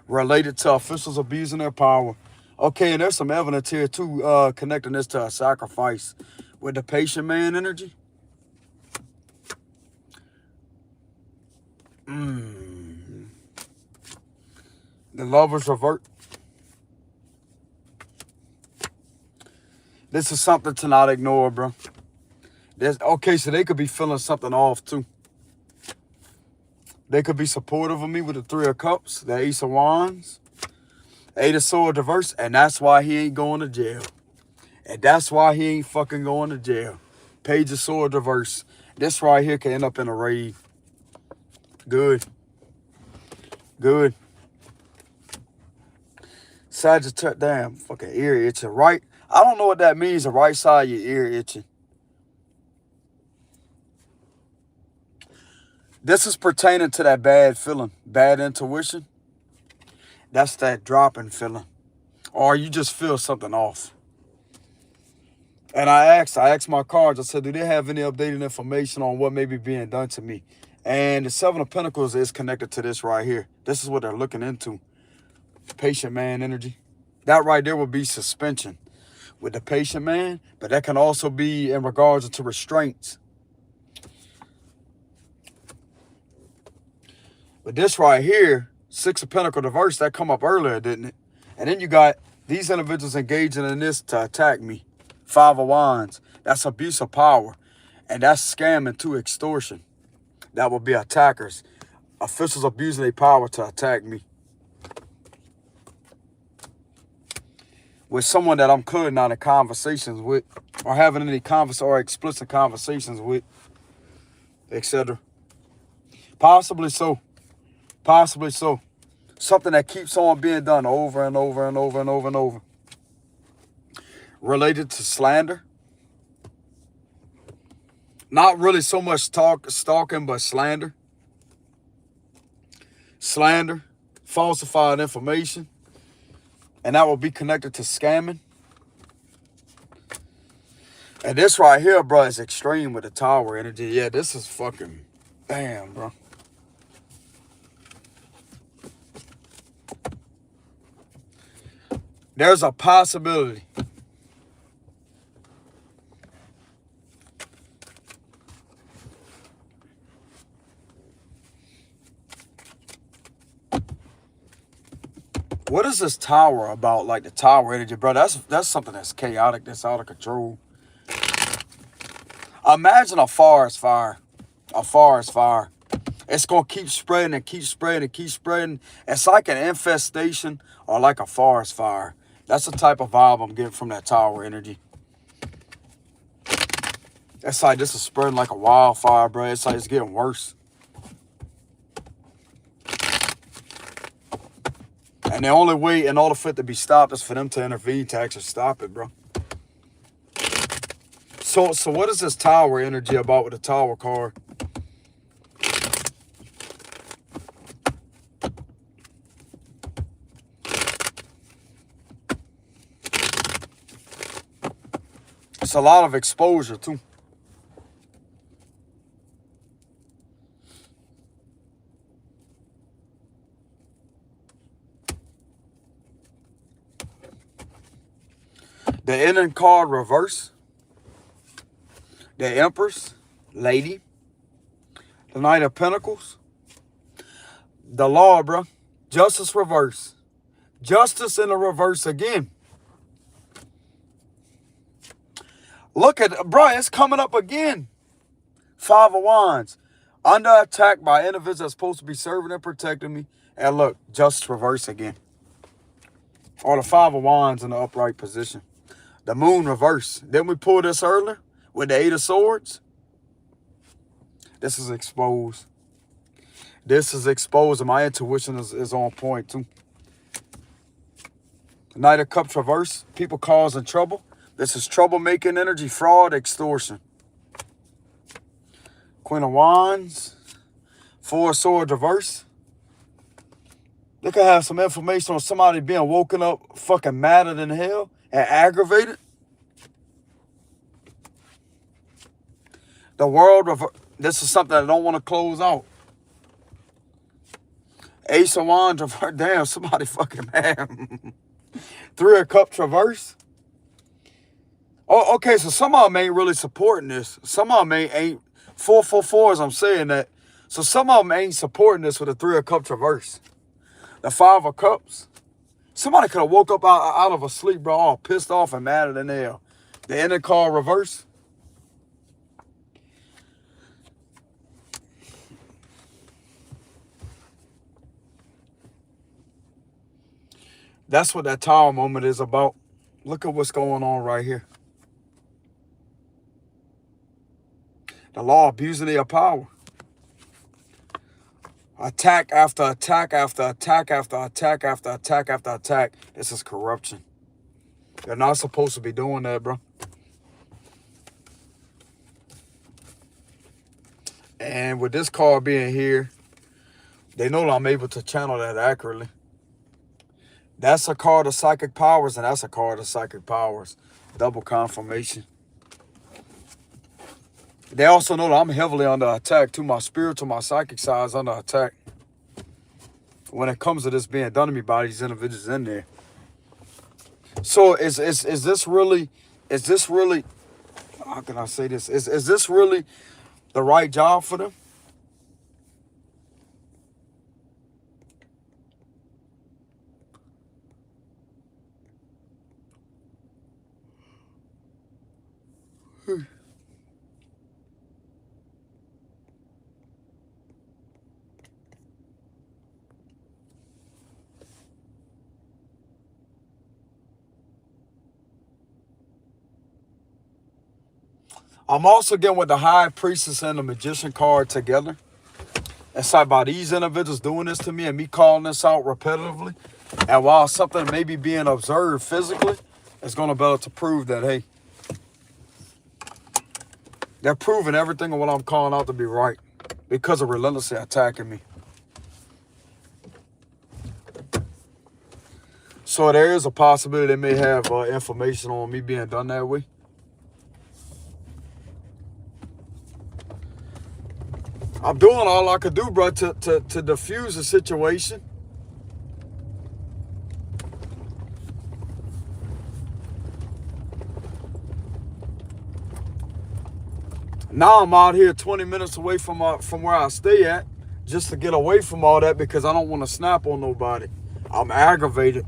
A: Related to officials abusing their power. Okay, and there's some evidence here too, connecting this to a sacrifice with the patient man energy. The Lovers revert. This is something to not ignore, bro. Okay, so they could be feeling something off too. They could be supportive of me with the Three of Cups, the Ace of Wands, Eight of Swords reverse, and that's why he ain't going to jail. And that's why he ain't fucking going to jail. Page of Swords reverse. This right here can end up in a raid. Good. Good. Sagittarius, damn, fucking ear itching. Right, I don't know what that means, the right side of your ear itching. This is pertaining to that bad feeling, bad intuition. That's that dropping feeling. or you just feel something off. And I asked my cards, I said, do they have any updated information on what may be being done to me? And the Seven of Pentacles is connected to this right here. This is what they're looking into. Patient man energy. That right there would be suspension with the patient man, but that can also be in regards to restraints. But this right here, Six of Pentacles reverse, that come up earlier, didn't it? And then you got these individuals engaging in this to attack me. Five of Wands. That's abuse of power. And that's scamming to extortion. That would be attackers. Officials abusing their power to attack me. With someone that I'm clearly not in conversations with, or having any or explicit conversations with, etc. Possibly so. Possibly so. Something that keeps on being done over and over and over and over and over. Related to slander. Not really so much stalking, but slander. Slander. Falsified information. And that will be connected to scamming. And this right here, bro, is extreme with the Tower energy. Yeah, this is fucking... Damn, bro. There's a possibility. What is this Tower about? Like the Tower energy, bro? That's something that's chaotic, that's out of control. Imagine a forest fire. A forest fire. It's going to keep spreading and keep spreading and keep spreading. It's like an infestation or like a forest fire. That's the type of vibe I'm getting from that Tower energy. It's like this is spreading like a wildfire, bro. It's like it's getting worse. And the only way in order for it to be stopped is for them to intervene to actually stop it, bro. So what is this Tower energy about with the Tower card? It's a lot of exposure, too. The ending card reverse. The Empress, Lady. The Knight of Pentacles. The Law, bro. Justice reverse. Justice in the reverse again. Look at, bro, it's coming up again. Five of Wands. Under attack by individuals that's supposed to be serving and protecting me. And look, Justice reverse again. Or the Five of Wands in the upright position. The Moon reverse. Didn't we pull this earlier with the Eight of Swords? This is exposed. This is exposed, and my intuition is on point too. Knight of Cups reverse. People causing trouble. This is troublemaking energy, fraud, extortion. Queen of Wands. Four of Swords reverse. They could have some information on somebody being woken up fucking madder than hell and aggravated. The World reverse. This is something I don't want to close out. Ace of Wands reverse. Damn, somebody fucking mad. Three of Cups reverse. Oh, okay, so some of them ain't really supporting this. Some of them ain't 444s, I'm saying that. So some of them ain't supporting this with a Three of Cups reverse. The Five of Cups. Somebody could have woke up out of a sleep, bro, all pissed off and madder than hell. The ending card reverse. That's what that Tower moment is about. Look at what's going on right here. The Law abusing their power. Attack after attack after attack after attack after attack after attack. This is corruption. They're not supposed to be doing that, bro. And with this card being here, they know that I'm able to channel that accurately. That's a card of psychic powers, and that's a card of psychic powers. Double confirmation. They also know that I'm heavily under attack too. My spiritual, my psychic side is under attack. When it comes to this being done to me by these individuals in there. So is this really, how can I say this? Is this really the right job for them? I'm also getting with the High Priestess and the Magician card together. It's like by these individuals doing this to me and me calling this out repetitively. And while something may be being observed physically, it's going to be able to prove that, hey, they're proving everything of what I'm calling out to be right because of relentlessly attacking me. So there is a possibility they may have information on me being done that way. I'm doing all I could do, bro, to diffuse the situation. Now I'm out here 20 minutes away from where I stay at, just to get away from all that because I don't want to snap on nobody. I'm aggravated.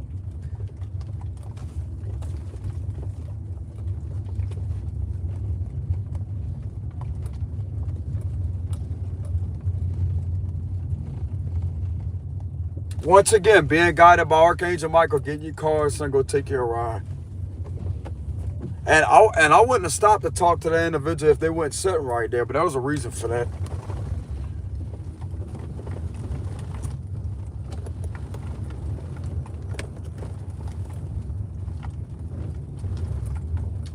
A: Once again, being guided by Archangel Michael, getting your cards and go take your ride. And I wouldn't have stopped to talk to that individual if they weren't sitting right there, but there was a reason for that.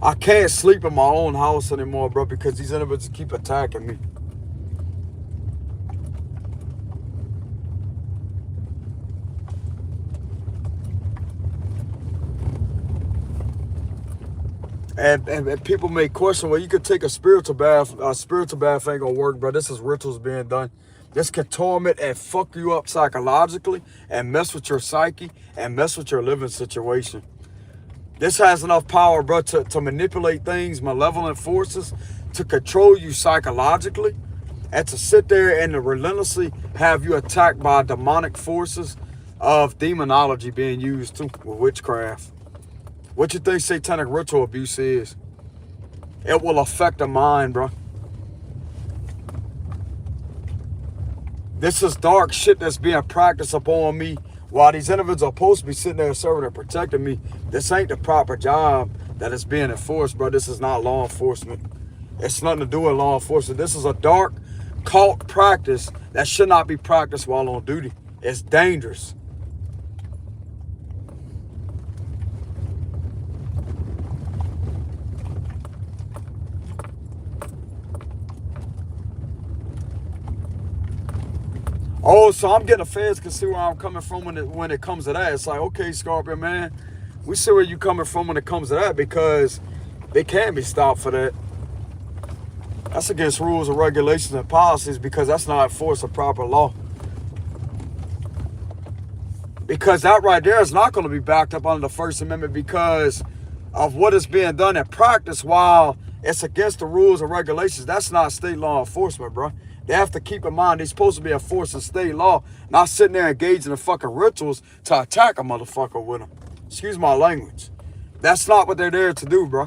A: I can't sleep in my own house anymore, bro, because these individuals keep attacking me. And people may question, well, you could take a spiritual bath. A spiritual bath ain't gonna work, bro. This is rituals being done. This can torment and fuck you up psychologically and mess with your psyche and mess with your living situation. This has enough power, bro, to manipulate things, malevolent forces, to control you psychologically, and to sit there and to relentlessly have you attacked by demonic forces of demonology being used too, with witchcraft. What you think satanic ritual abuse is? It will affect the mind, bro. This is dark shit that's being practiced upon me while these individuals are supposed to be sitting there serving and protecting me. This ain't the proper job that is being enforced, bro. This is not law enforcement. It's nothing to do with law enforcement. This is a dark cult practice that should not be practiced while on duty. It's dangerous. Oh, so I'm getting the feds can see where I'm coming from when it comes to that. It's like, okay, Scorpio, man, we see where you coming from when it comes to that because they can't be stopped for that. That's against rules and regulations and policies because that's not enforced a proper law. Because that right there is not going to be backed up under the First Amendment because of what is being done in practice while it's against the rules and regulations. That's not state law enforcement, bro. They have to keep in mind they're supposed to be enforcing state law, not sitting there engaging in fucking rituals to attack a motherfucker with them. Excuse my language. That's not what they're there to do, bro.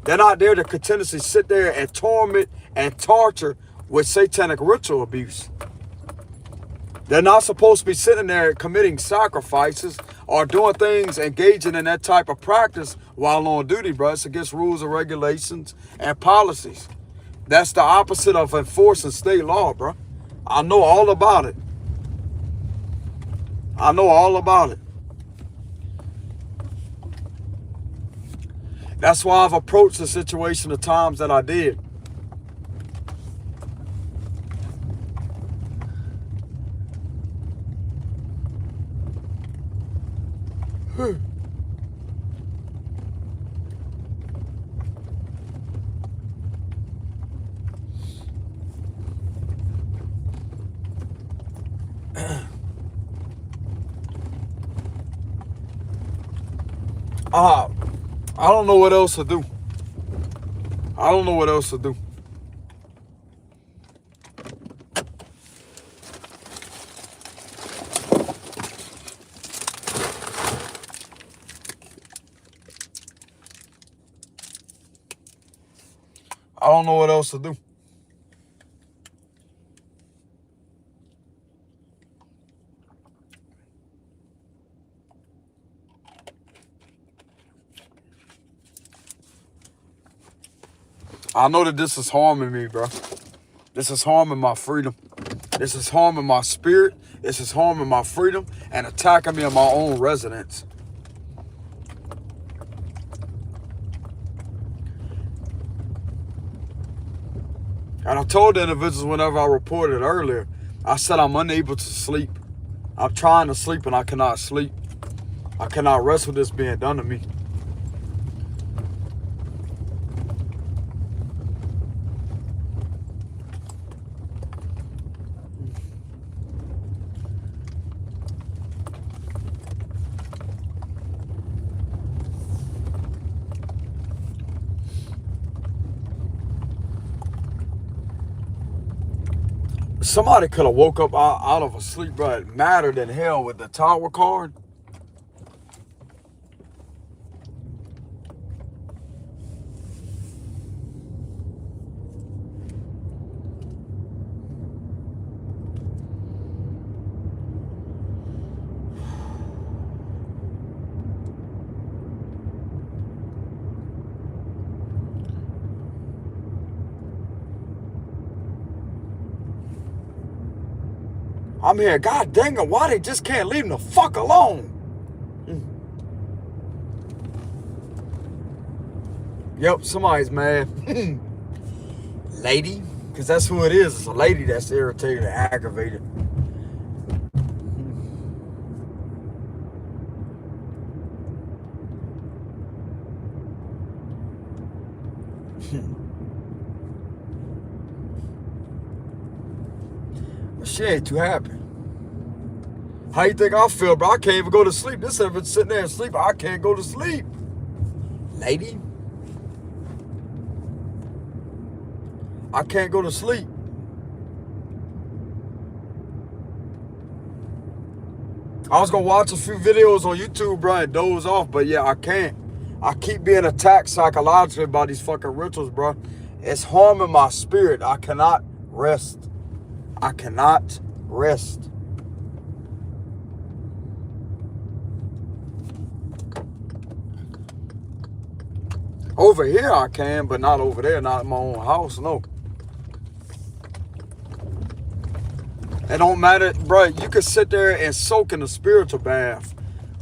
A: They're not there to continuously sit there and torment and torture with satanic ritual abuse. They're not supposed to be sitting there committing sacrifices or doing things, engaging in that type of practice while on duty, bro. It's against rules and regulations and policies. That's the opposite of enforcing state law, bro. I know all about it. I know all about it. That's why I've approached the situation the times that I did. I don't know what else to do. I don't know what else to do. I don't know what else to do. I know that this is harming me, bro. This is harming my freedom. This is harming my spirit. This is harming my freedom and attacking me in my own residence. And I told the individuals whenever I reported earlier, I said I'm unable to sleep. I'm trying to sleep and I cannot sleep. I cannot rest with this being done to me. Somebody could have woke up out of a sleep, bro. It mattered in hell with the tower card. I'm here, god dang it, why they just can't leave them the fuck alone? Yep, somebody's mad. Lady, because that's who it is. It's a lady that's irritated and aggravated. She ain't too happy. How you think I feel, bro? I can't even go to sleep. This ever sitting there and sleep, I can't go to sleep. Lady, I can't go to sleep. I was gonna watch a few videos on YouTube, bro, and doze off, but yeah, I can't. I keep being attacked psychologically by these fucking rituals, bro. It's harming my spirit. I cannot rest. I cannot rest. Over here I can, but not over there, not in my own house, no. It don't matter, bro. You can sit there and soak in a spiritual bath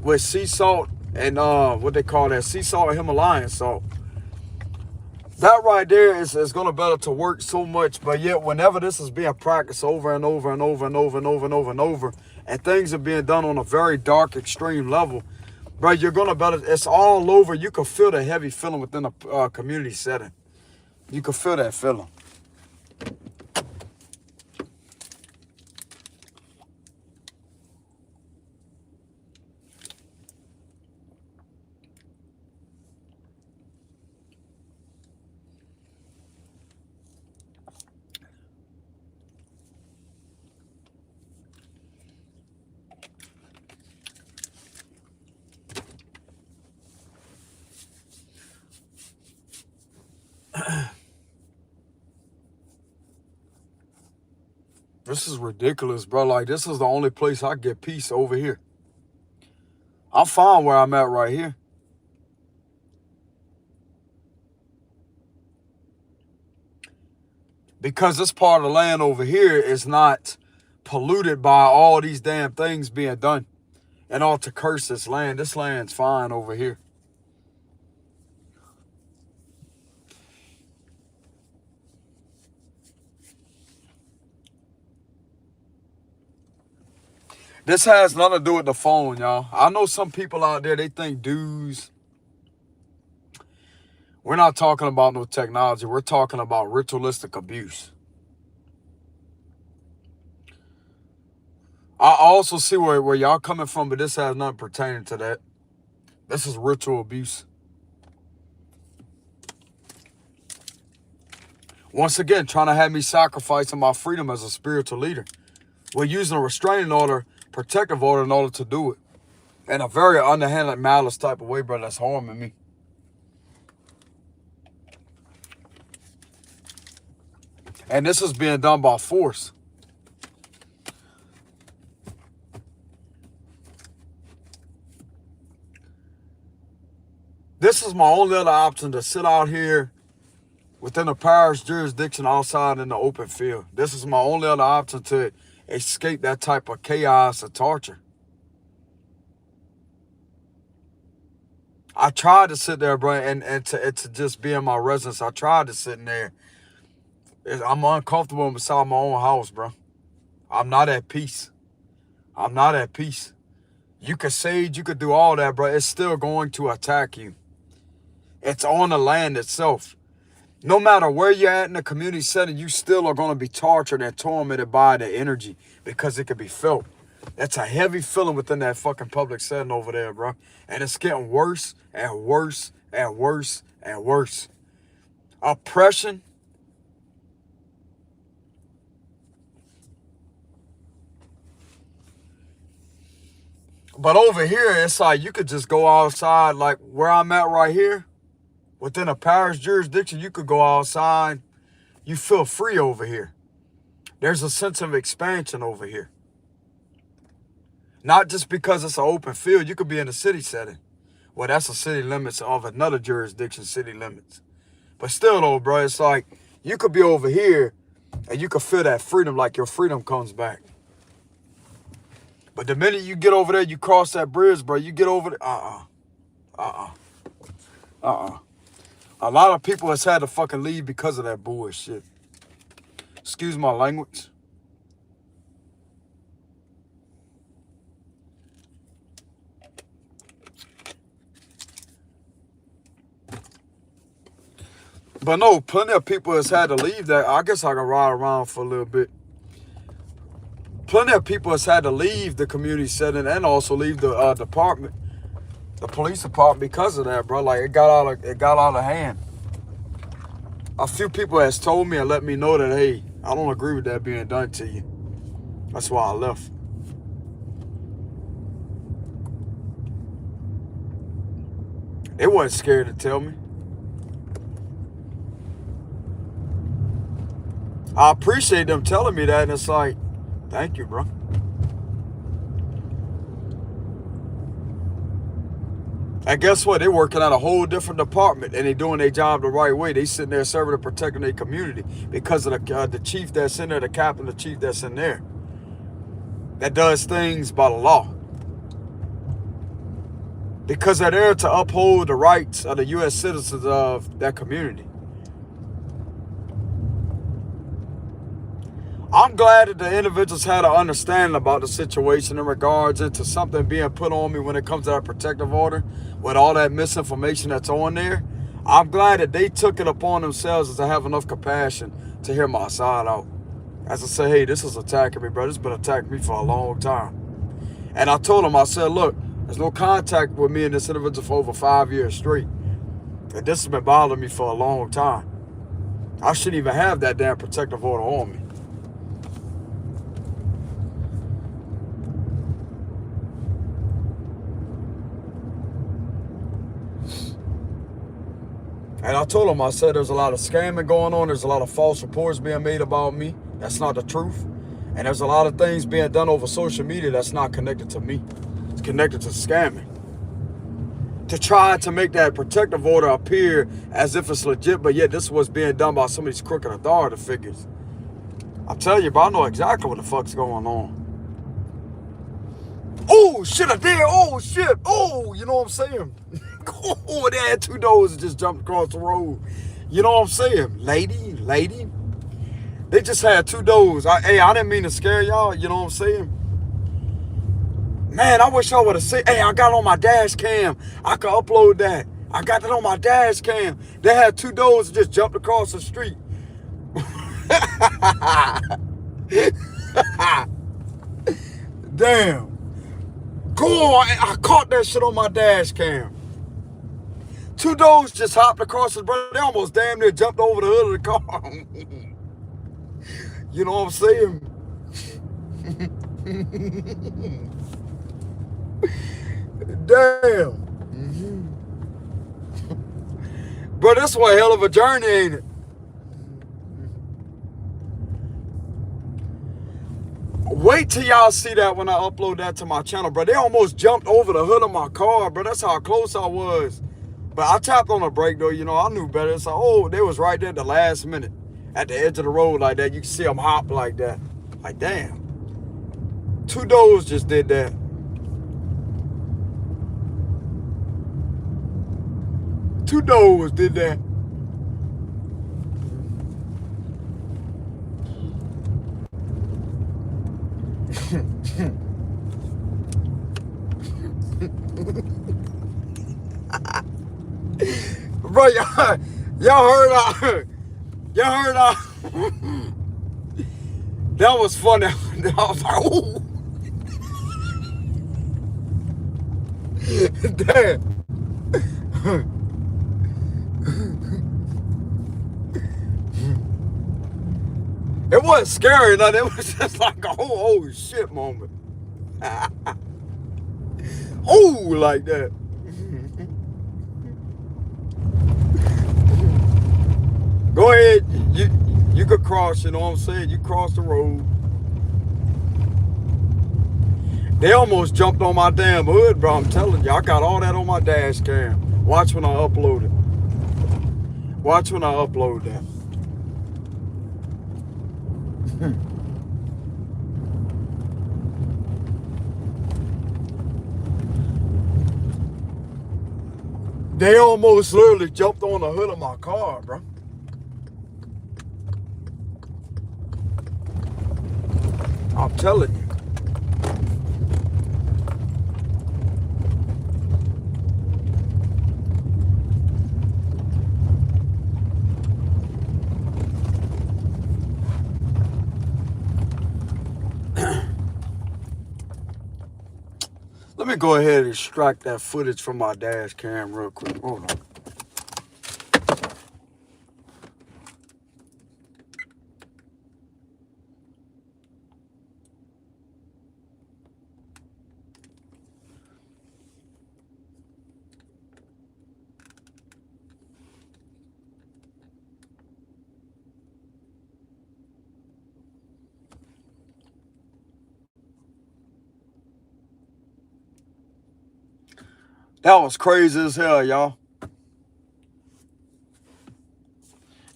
A: with sea salt and what they call that, sea salt and Himalayan salt. That right there is gonna better to work so much, but yet whenever this is being practiced over and over and over and over and over and over and over, and things are being done on a very dark, extreme level, bro, you're gonna better. It's all over. You can feel the heavy feeling within a community setting. You can feel that feeling. This is ridiculous, bro. Like, this is the only place I get peace over here. I'm fine where I'm at right here. Because this part of the land over here is not polluted by all these damn things being done. And all to curse this land. This land's fine over here. This has nothing to do with the phone, y'all. I know some people out there, they think dudes. We're not talking about no technology. We're talking about ritualistic abuse. I also see where y'all coming from, but this has nothing pertaining to that. This is ritual abuse. Once again, trying to have me sacrificing my freedom as a spiritual leader. We're using a restraining order, protective order in order to do it. In a very underhanded, malice type of way, bro, that's harming me. And this is being done by force. This is my only other option, to sit out here within the parish jurisdiction outside in the open field. This is my only other option to escape that type of chaos or torture. I tried to sit there, bro, and to just be in my residence. I tried to sit in there. I'm uncomfortable inside my own house, bro. I'm not at peace. I'm not at peace. You could sage, you could do all that, bro. It's still going to attack you. It's on the land itself. No matter where you're at in the community setting, you still are going to be tortured and tormented by the energy because it could be felt. That's a heavy feeling within that fucking public setting over there, bro. And it's getting worse and worse and worse and worse. Oppression. But over here, it's like you could just go outside, like where I'm at right here. Within a parish jurisdiction, you could go outside. You feel free over here. There's a sense of expansion over here. Not just because it's an open field. You could be in a city setting. Well, that's the city limits of another jurisdiction, city limits. But still, though, bro, it's like you could be over here and you could feel that freedom, like your freedom comes back. But the minute you get over there, you cross that bridge, bro, you get over there, A lot of people has had to fucking leave because of that bullshit. Excuse my language. But no, plenty of people has had to leave that. I guess I can ride around for a little bit. Plenty of people has had to leave the community setting and also leave the department, the police department, because of that, bro. Like it got out of hand. A few people has told me and let me know that, hey, I don't agree with that being done to you. That's why I left. They wasn't scared to tell me. I appreciate them telling me that, and it's like, thank you, bro. And guess what? They're working at a whole different department, and they're doing their job the right way. They sitting there serving and protecting their community because of the chief that's in there, the captain, the chief that's in there, that does things by the law. Because they're there to uphold the rights of the U.S. citizens of that community. I'm glad that the individuals had an understanding about the situation in regards into something being put on me when it comes to that protective order, with all that misinformation that's on there. I'm glad that they took it upon themselves to have enough compassion to hear my side out. As I say, hey, this is attacking me, bro. This has been attacking me for a long time. And I told them, I said, look, there's no contact with me and this individual for over 5 years straight. And this has been bothering me for a long time. I shouldn't even have that damn protective order on me. And I told him, I said, there's a lot of scamming going on. There's a lot of false reports being made about me. That's not the truth. And there's a lot of things being done over social media that's not connected to me. It's connected to scamming. To try to make that protective order appear as if it's legit, but yet this was being done by some of these crooked authority figures. I'm telling you, bro, I know exactly what the fuck's going on. Oh, shit, I did. Oh, shit. Oh, you know what I'm saying? Oh, they had two doors that just jumped across the road. You know what I'm saying? Lady. They just had two doors. Hey, I didn't mean to scare y'all. You know what I'm saying? Man, I wish I would have seen. Hey, I got it on my dash cam. I could upload that. I got that on my dash cam. They had two doors that just jumped across the street. Damn. Go on. I caught that shit on my dash cam. Two dogs just hopped across the brother. They almost damn near jumped over the hood of the car. You know what I'm saying? Damn. Bro, this one hell of a journey, ain't it? Wait till y'all see that when I upload that to my channel, bro. They almost jumped over the hood of my car, bro. That's how close I was. But I tapped on the brake, though. You know, I knew better. It's like, oh, they was right there at the last minute. At the edge of the road like that. You can see them hop like that. Like, damn. Two doors just did that. Two doors did that. Bro, y'all heard that was funny. I was like, ooh. Damn. It wasn't scary, nothing. It was just like a oh shit moment. Oh, like that. Go ahead. You could cross, you know what I'm saying? You cross the road. They almost jumped on my damn hood, bro. I'm telling you, I got all that on my dash cam. Watch when I upload it. Watch when I upload that. They almost literally jumped on the hood of my car, bro. I'm telling you. Let me go ahead and extract that footage from my dash cam real quick. Hold on. That was crazy as hell, y'all.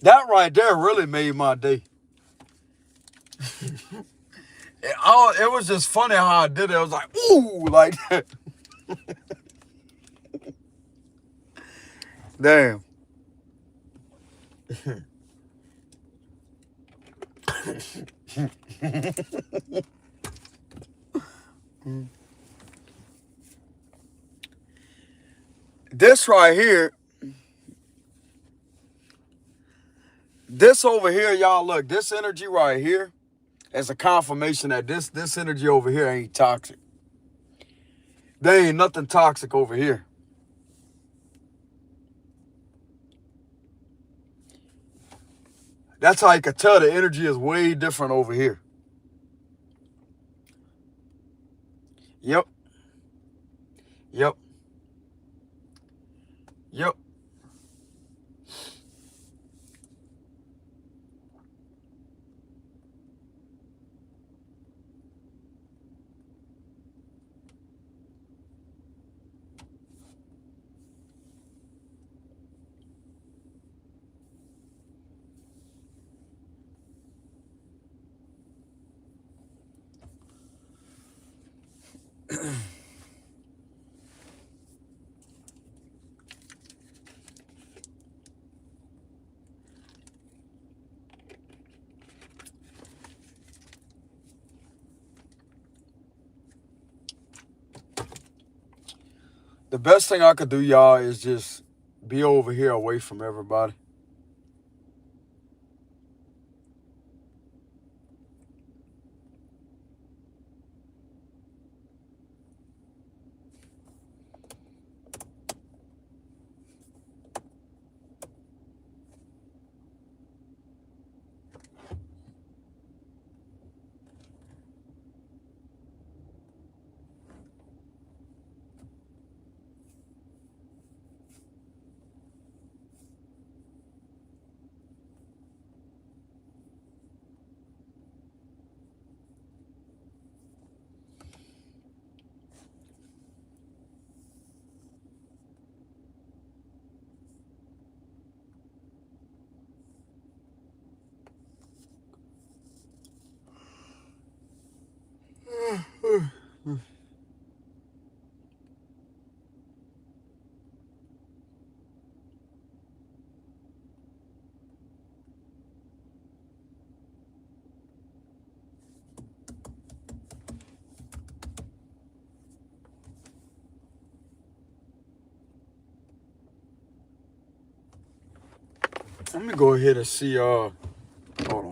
A: That right there really made my day. It was just funny how I did it. I was like, ooh, like that. Damn. This right here, this over here, y'all, look, this energy right here is a confirmation that this energy over here ain't toxic. There ain't nothing toxic over here. That's how you can tell the energy is way different over here. Yep. Yep. Yep. The best thing I could do, y'all, is just be over here away from everybody. Let me go ahead and see, hold on.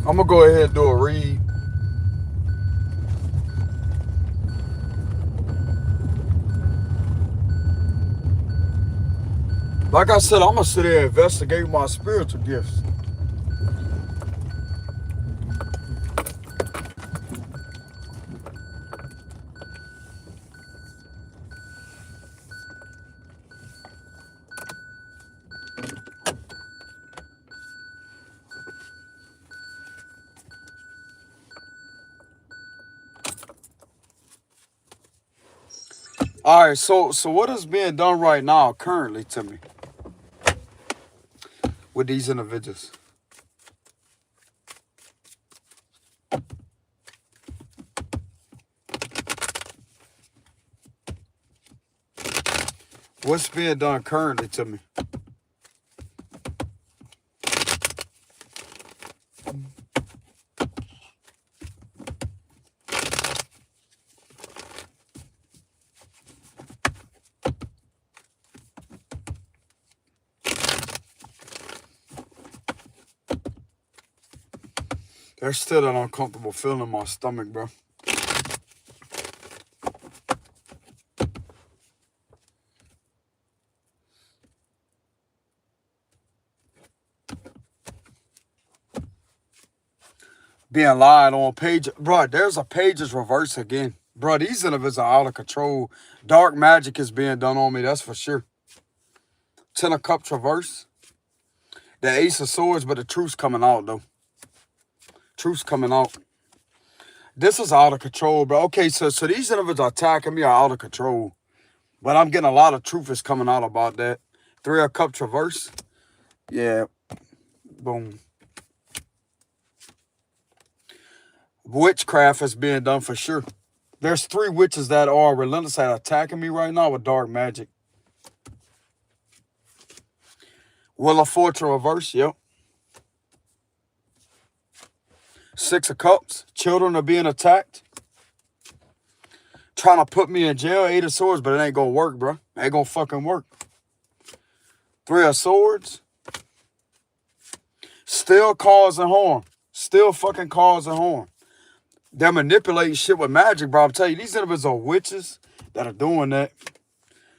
A: I'm gonna go ahead and do a read. Like I said, I'm gonna sit there and investigate my spiritual gifts. All right, so what is being done right now, currently, to me, with these individuals? What's being done currently to me? There's still an uncomfortable feeling in my stomach, bro. Being lied on page, bro. There's a pages reverse again, bro. These individuals are out of control. Dark magic is being done on me, that's for sure. 10 of Cups reverse. The Ace of Swords, but the truth's coming out though. Truth's coming out. This is out of control, bro. Okay, so these individuals attacking me are out of control, but I'm getting a lot of truth is coming out about that. 3 of Cups reverse. Yeah, boom. Witchcraft is being done for sure. There's 3 witches that are relentless at attacking me right now with dark magic. Wheel of Fortune reverse, yep. 6 of Cups. Children are being attacked. Trying to put me in jail. 8 of Swords, but it ain't gonna work, bro. It ain't gonna fucking work. 3 of Swords. Still causing harm. Still fucking causing harm. They're manipulating shit with magic, bro. I'm telling you, these individuals are witches that are doing that.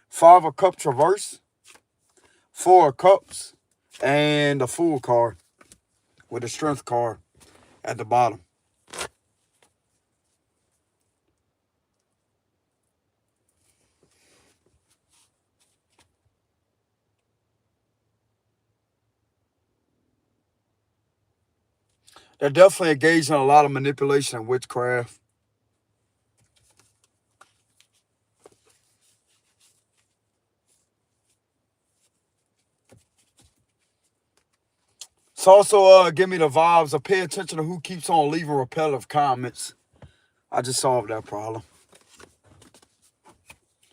A: 5 of Cups reverse. 4 of Cups. And the Fool card. With the Strength card at the bottom. They're definitely engaged in a lot of manipulation and witchcraft. It's also give me the vibes of pay attention to who keeps on leaving repetitive comments. I just solved that problem.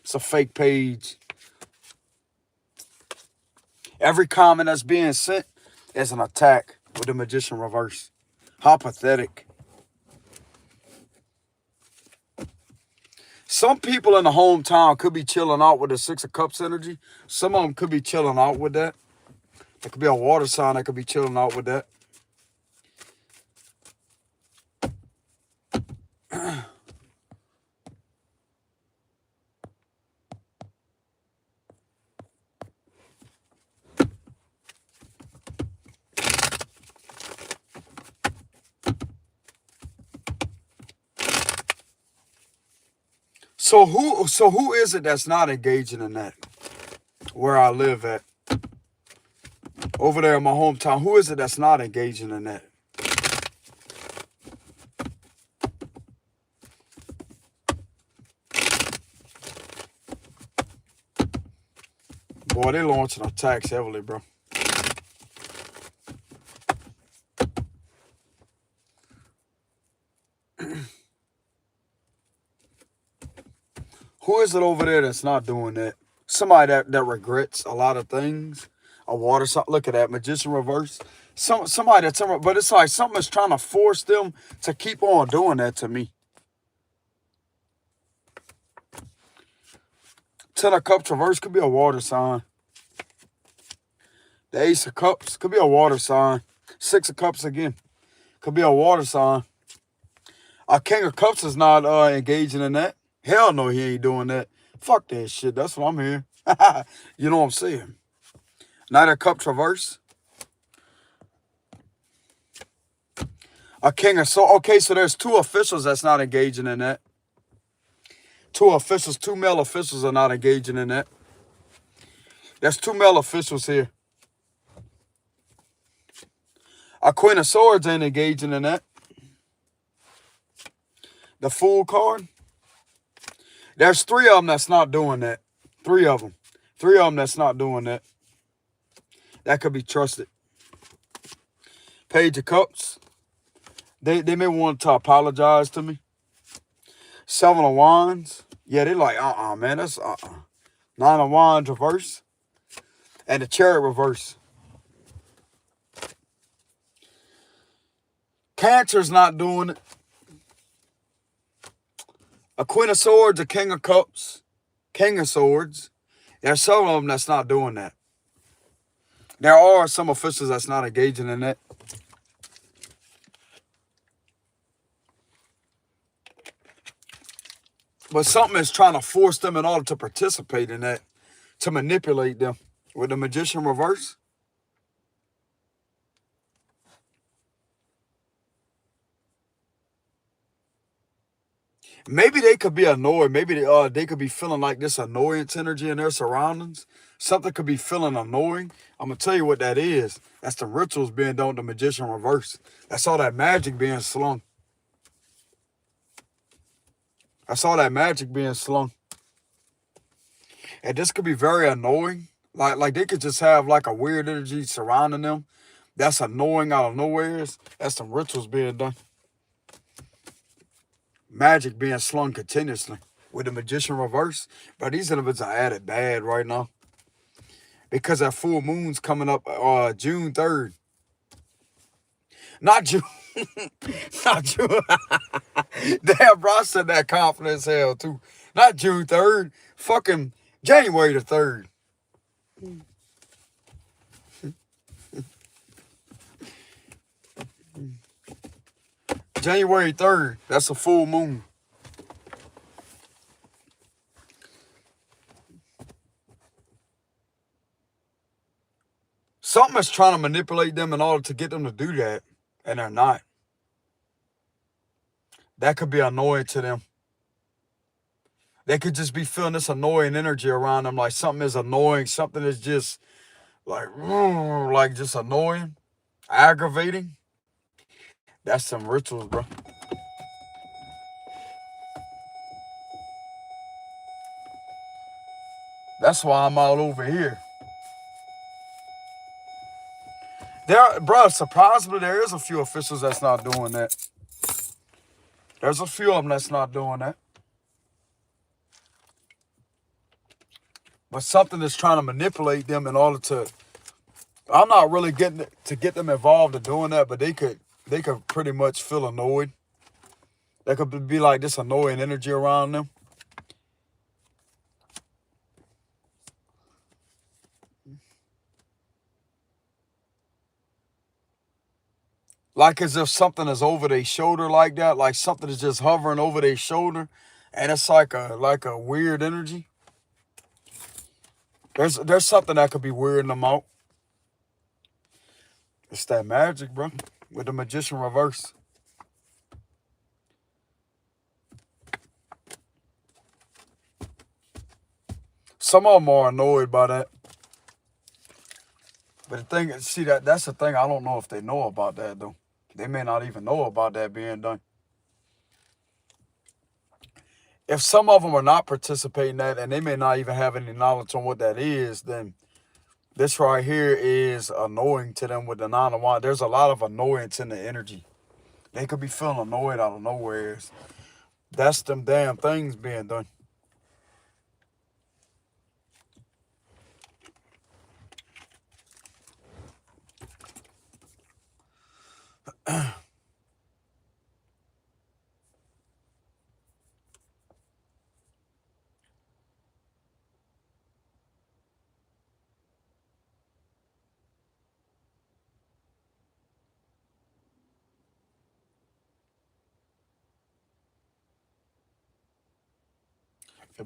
A: It's a fake page. Every comment that's being sent is an attack with the Magician reverse. How pathetic. Some people in the hometown could be chilling out with the 6 of Cups energy. Some of them could be chilling out with that. There could be a water sign that could be chilling out with that. So who is it that's not engaging in that? Where I live at. Over there in my hometown, who is it that's not engaging in that? Boy, they launching attacks heavily, bro. Who is it over there that's not doing that? Somebody that regrets a lot of things. A water sign. Look at that. Magician reverse. Somebody that's... But it's like something is trying to force them to keep on doing that to me. Ten of Cups reverse could be a water sign. The Ace of Cups could be a water sign. Six of Cups again. Could be a water sign. A King of Cups is not engaging in that. Hell no, he ain't doing that. Fuck that shit. That's what I'm hearing. You know what I'm saying? Knight of Cups reverse. A King of Swords. Okay, so there's two officials that's not engaging in that. Two officials, two male officials are not engaging in that. There's two male officials here. A Queen of Swords ain't engaging in that. The Fool card. There's three of them that's not doing that. Three of them. Three of them that's not doing that. That could be trusted. Page of Cups. They may want to apologize to me. Seven of Wands. Yeah, they like, man, that's Nine of Wands reverse. And the Chariot reverse. Cancer's not doing it. A Queen of Swords, a King of Cups, King of Swords. There's some of them that's not doing that. There are some officials that's not engaging in that. But something is trying to force them in order to participate in that, to manipulate them. With the Magician reverse. Maybe they could be annoyed. Maybe they could be feeling like this annoyance energy in their surroundings. Something could be feeling annoying. I'm going to tell you what that is. That's the rituals being done with the Magician reverse. That's all that magic being slung. That's all that magic being slung. And this could be very annoying. Like they could just have like a weird energy surrounding them. That's annoying out of nowhere. That's some rituals being done. Magic being slung continuously with the Magician reverse. But these individuals are at it bad right now. Because that full moon's coming up June 3rd. Not June. Not June. Damn, bro, I said that confidence hell too. Not June 3rd. Fucking January the 3rd. January 3rd. That's a full moon. Something is trying to manipulate them in order to get them to do that. And they're not. That could be annoying to them. They could just be feeling this annoying energy around them. Like something is annoying. Something is just like just annoying. Aggravating. That's some rituals, bro. That's why I'm all over here. Bro, surprisingly, there is a few officials that's not doing that. There's a few of them that's not doing that. But something is trying to manipulate them in order to... I'm not really getting to get them involved in doing that, but they could pretty much feel annoyed. There could be like this annoying energy around them. Like as if something is over their shoulder like that. Like something is just hovering over their shoulder. And it's like a weird energy. There's something that could be weirding them out. It's that magic, bro. With the Magician reverse. Some of them are annoyed by that. But the thing is, see, that's the thing. I don't know if they know about that, though. They may not even know about that being done. If some of them are not participating in that and they may not even have any knowledge on what that is, then this right here is annoying to them with the 9 of Wands. There's a lot of annoyance in the energy. They could be feeling annoyed out of nowhere. That's them damn things being done.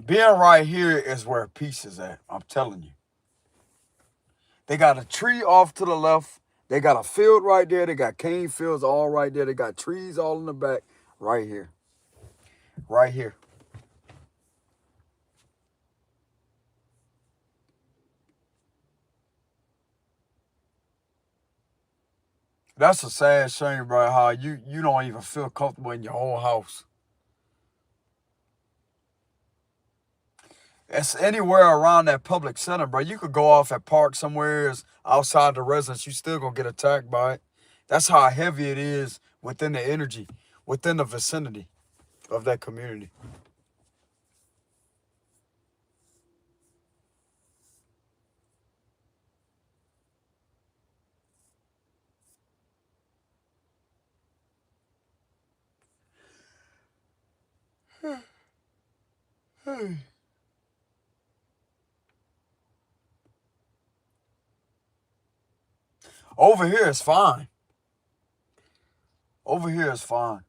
A: Being right here is where peace is at. I'm telling you. They got a tree off to the left. They got a field right there. They got cane fields all right there. They got trees all in the back right here. Right here. That's a sad shame, bro, how you don't even feel comfortable in your own house. It's anywhere around that public center, bro. You could go off at park somewhere outside the residence. You still gonna get attacked by it. That's how heavy it is within the energy, within the vicinity of that community. Over here is fine. Over here is fine.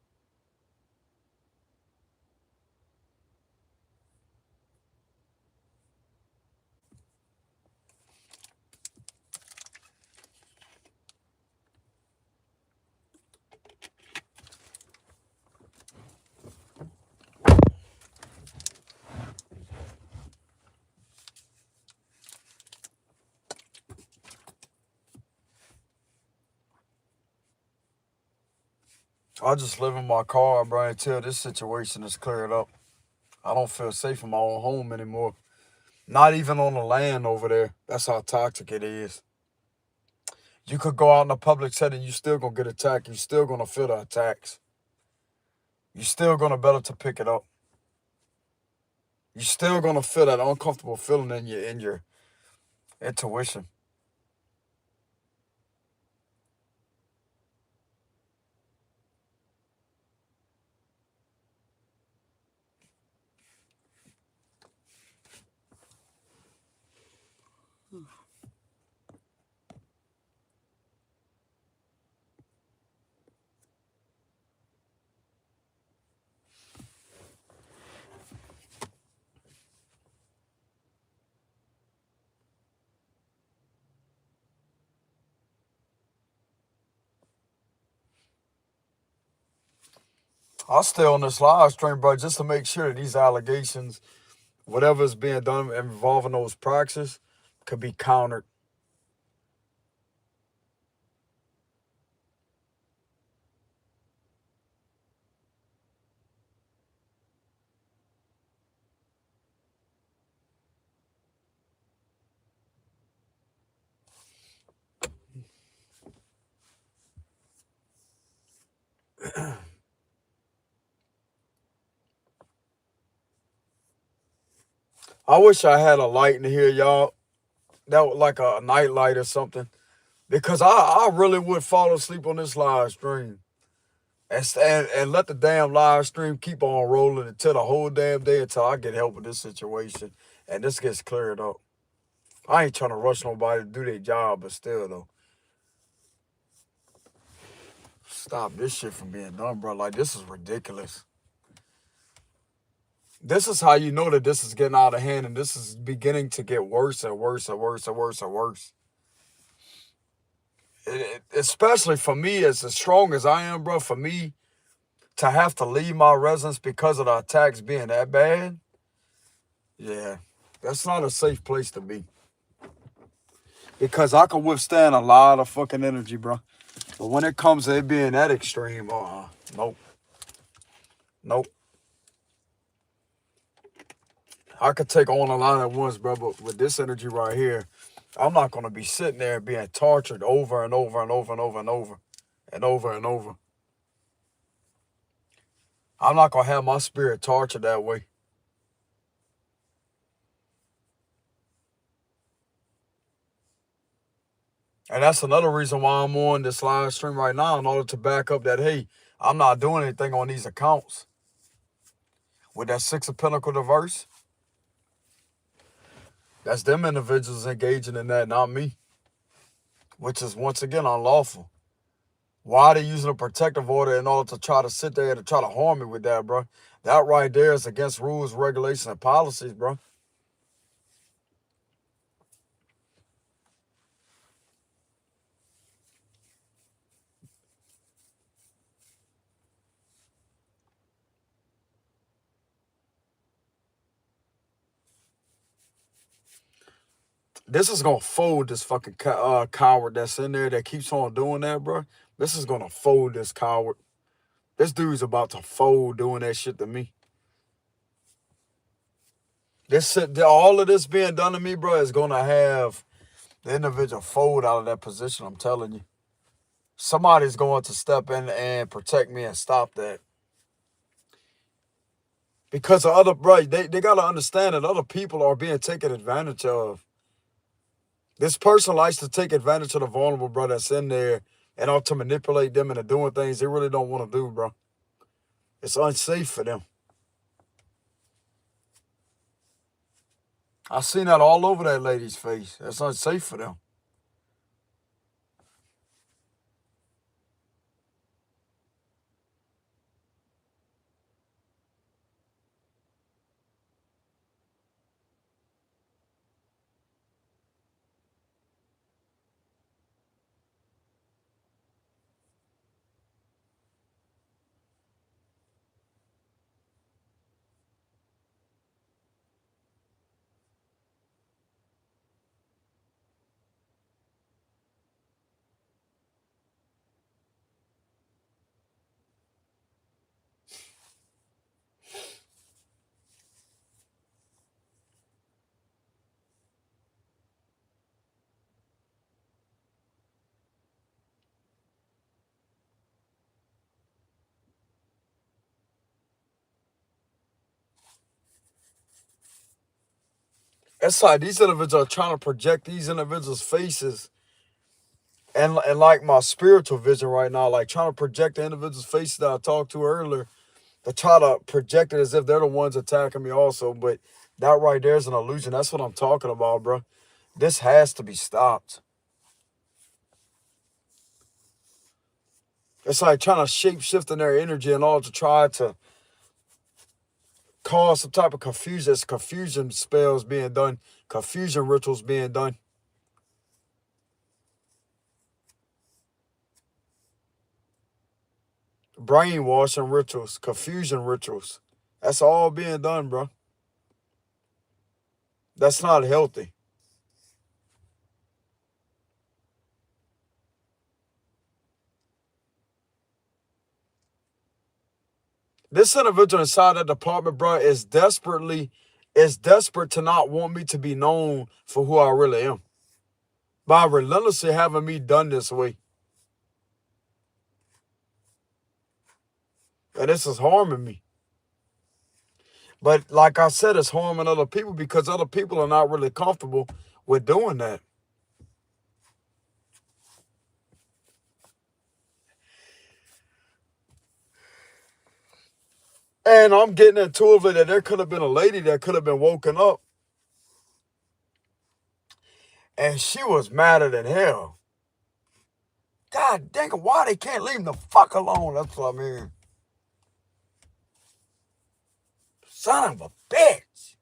A: I just live in my car, bro, until this situation is cleared up. I don't feel safe in my own home anymore. Not even on the land over there. That's how toxic it is. You could go out in a public setting, you still gonna get attacked. You still gonna feel the attacks. You still gonna better to pick it up. You still gonna feel that uncomfortable feeling in your intuition. I'll stay on this live stream, bro, just to make sure that these allegations, whatever is being done involving those practices, could be countered. I wish I had a light in here, y'all. That was like a night light or something. Because I really would fall asleep on this live stream. And let the damn live stream keep on rolling until the whole damn day until I get help with this situation and this gets cleared up. I ain't trying to rush nobody to do their job, but still though. Stop this shit from being done, bro. Like, this is ridiculous. This is how you know that this is getting out of hand and this is beginning to get worse and worse and worse and worse and worse. Especially for me, as strong as I am, bro, for me to have to leave my residence because of the attacks being that bad, yeah, that's not a safe place to be. Because I can withstand a lot of fucking energy, bro. But when it comes to it being that extreme, nope. Nope. I could take on a lot at once, bro, but with this energy right here, I'm not going to be sitting there being tortured over and over and over and over and over and over and over. I'm not going to have my spirit tortured that way. And that's another reason why I'm on this live stream right now, in order to back up that, hey, I'm not doing anything on these accounts. With that Six of Pentacles reverse, that's them individuals engaging in that, not me. Which is, once again, unlawful. Why are they using a protective order in order to try to sit there and try to harm me with that, bro? That right there is against rules, regulations, and policies, bro. This is gonna fold this fucking coward that's in there that keeps on doing that, bro. This is gonna fold this coward. This dude's about to fold doing that shit to me. This shit, all of this being done to me, bro, is gonna have the individual fold out of that position. I'm telling you, somebody's going to step in and protect me and stop that. Because of other, bro, they gotta understand that other people are being taken advantage of. This person likes to take advantage of the vulnerable, bro, that's in there, and ought to manipulate them into doing things they really don't want to do, bro. It's unsafe for them. I seen that all over that lady's face. It's unsafe for them. It's like these individuals are trying to project these individuals' faces, and like my spiritual vision right now, like trying to project the individuals' faces that I talked to earlier, to try to project it as if they're the ones attacking me also. But that right there is an illusion. That's what I'm talking about, bro. This has to be stopped. It's like trying to shape shift in their energy in order to try to cause some type of confusion. It's confusion spells being done, confusion rituals being done. Brainwashing rituals, confusion rituals. That's all being done, bro. That's not healthy. This individual inside that department, bro, is desperate to not want me to be known for who I really am. By relentlessly having me done this way. And this is harming me. But like I said, it's harming other people because other people are not really comfortable with doing that. And I'm getting into it that there could have been a lady that could have been woken up, and she was madder than hell. God dang it, why they can't leave him the fuck alone? That's what I'm hearing. Son of a bitch.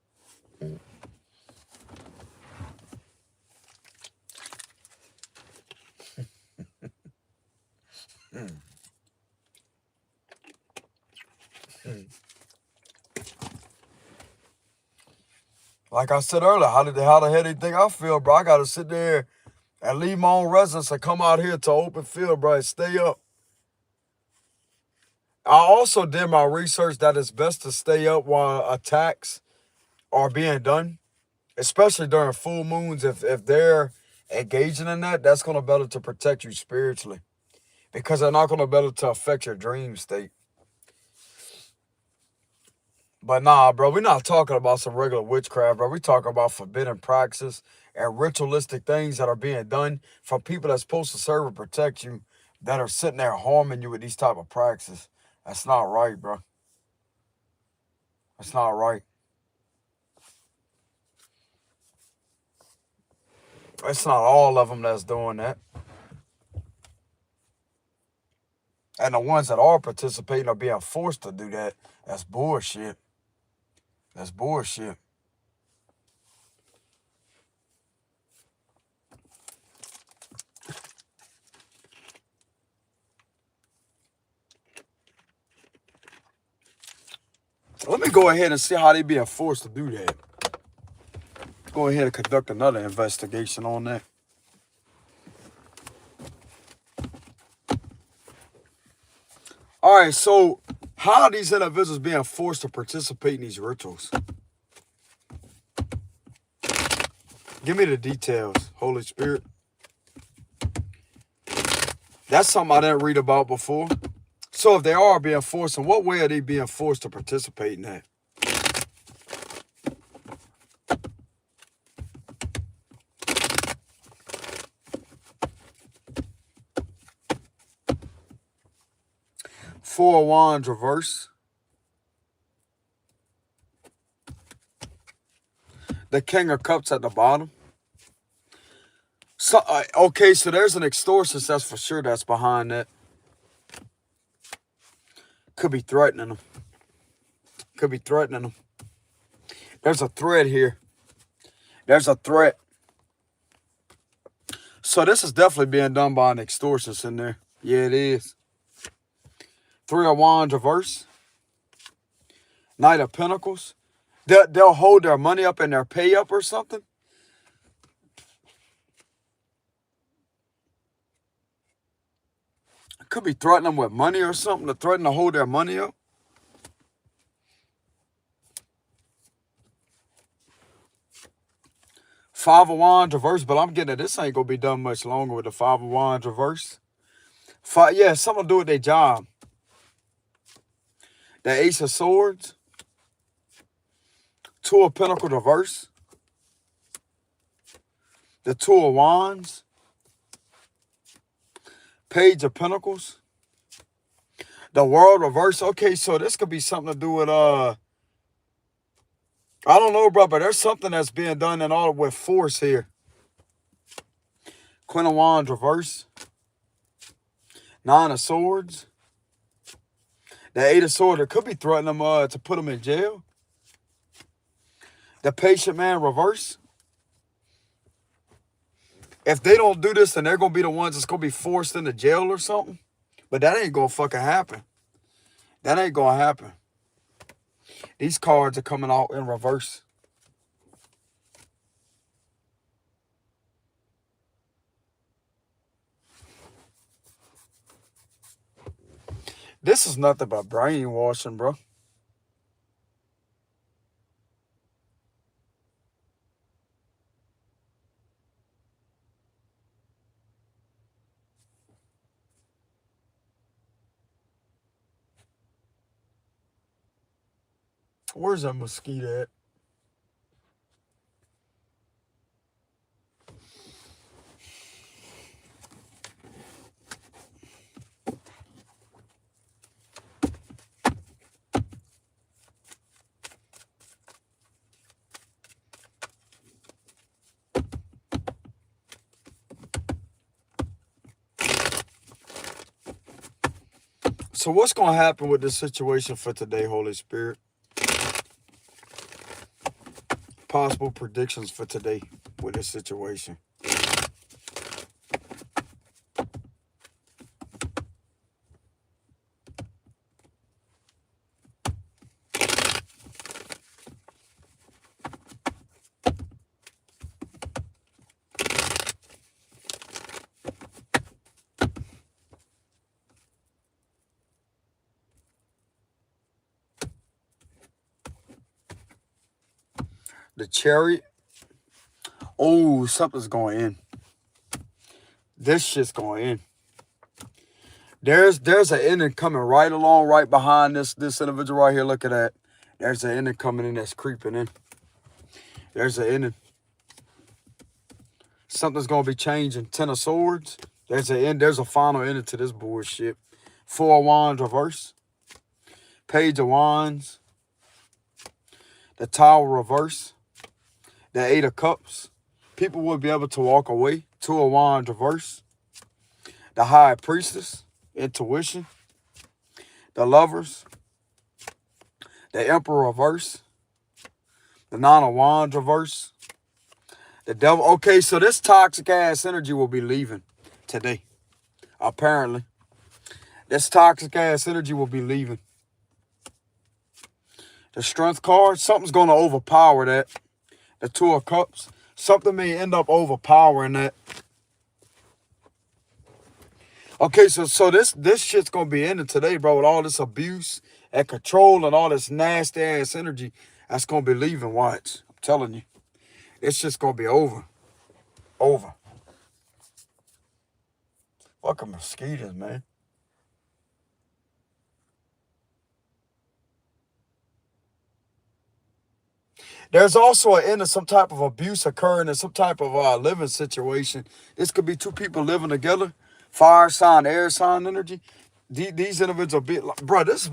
A: Like I said earlier, how the hell do you think I feel, bro? I gotta sit there and leave my own residence and come out here to open field, bro, and stay up. I also did my research that it's best to stay up while attacks are being done, especially during full moons. If they're engaging in that, that's going to better to protect you spiritually, because they're not going to better to affect your dream state. But nah, bro, we're not talking about some regular witchcraft, bro. We're talking about forbidden practices and ritualistic things that are being done from people that's supposed to serve and protect you, that are sitting there harming you with these type of practices. That's not right, bro. That's not right. It's not all of them that's doing that. And the ones that are participating are being forced to do that. That's bullshit. That's bullshit. Let me go ahead and see how they being forced to do that. Go ahead and conduct another investigation on that. All right, so how are these individuals being forced to participate in these rituals? Give me the details, Holy Spirit. That's something I didn't read about before. So if they are being forced, in what way are they being forced to participate in that? Four of Wands reverse. The King of Cups at the bottom. So, okay, so there's an extortion, that's for sure, that's behind that. Could be threatening them. Could be threatening them. There's a threat here. There's a threat. So this is definitely being done by an extortionist in there. Yeah, it is. Three of Wands reverse. Knight of Pentacles. They'll hold their money up and their pay up or something. Could be threatening them with money or something, to threaten to hold their money up. Five of Wands reverse, but I'm getting that this ain't going to be done much longer with the Five of Wands reverse. Yeah, something to do with their job. The Ace of Swords. Two of Pentacles reverse. The Two of Wands. Page of Pentacles. The World reverse. Okay, so this could be something to do with, I don't know, bro, but there's something that's being done in all with force here. Queen of Wands reverse. Nine of Swords. The Eight of Swords. It could be threatening them to put them in jail. The Patient Man reverse. If they don't do this, then they're going to be the ones that's going to be forced into jail or something. But that ain't going to fucking happen. That ain't going to happen. These cards are coming out in reverse. This is nothing but brainwashing, bro. Where's that mosquito at? So what's going to happen with this situation for today, Holy Spirit? Possible predictions for today with this situation. The Chariot. Oh, something's going in. This shit's going in. There's an ending coming right along, right behind this individual right here. Look at that. There's an ending coming in that's creeping in. There's an ending. Something's gonna be changing. Ten of Swords. There's an end. There's a final ending to this bullshit. Four of Wands reverse. Page of Wands. The Tower reverse. The Eight of Cups. People will be able to walk away. Two of Wands reverse. The High Priestess. Intuition. The Lovers. The Emperor reverse. The Nine of Wands reverse. The Devil. Okay, so this toxic ass energy will be leaving today. Apparently. This toxic ass energy will be leaving. The Strength card. Something's going to overpower that. The Two of Cups. Something may end up overpowering that. Okay, so this shit's going to be ending today, bro, with all this abuse and control and all this nasty ass energy. That's going to be leaving. Watch. I'm telling you. It's just going to be over. Over. Fucking mosquitoes, man. There's also an end of some type of abuse occurring in some type of living situation. This could be two people living together. Fire sign, air sign energy. These individuals are bit like, bro, this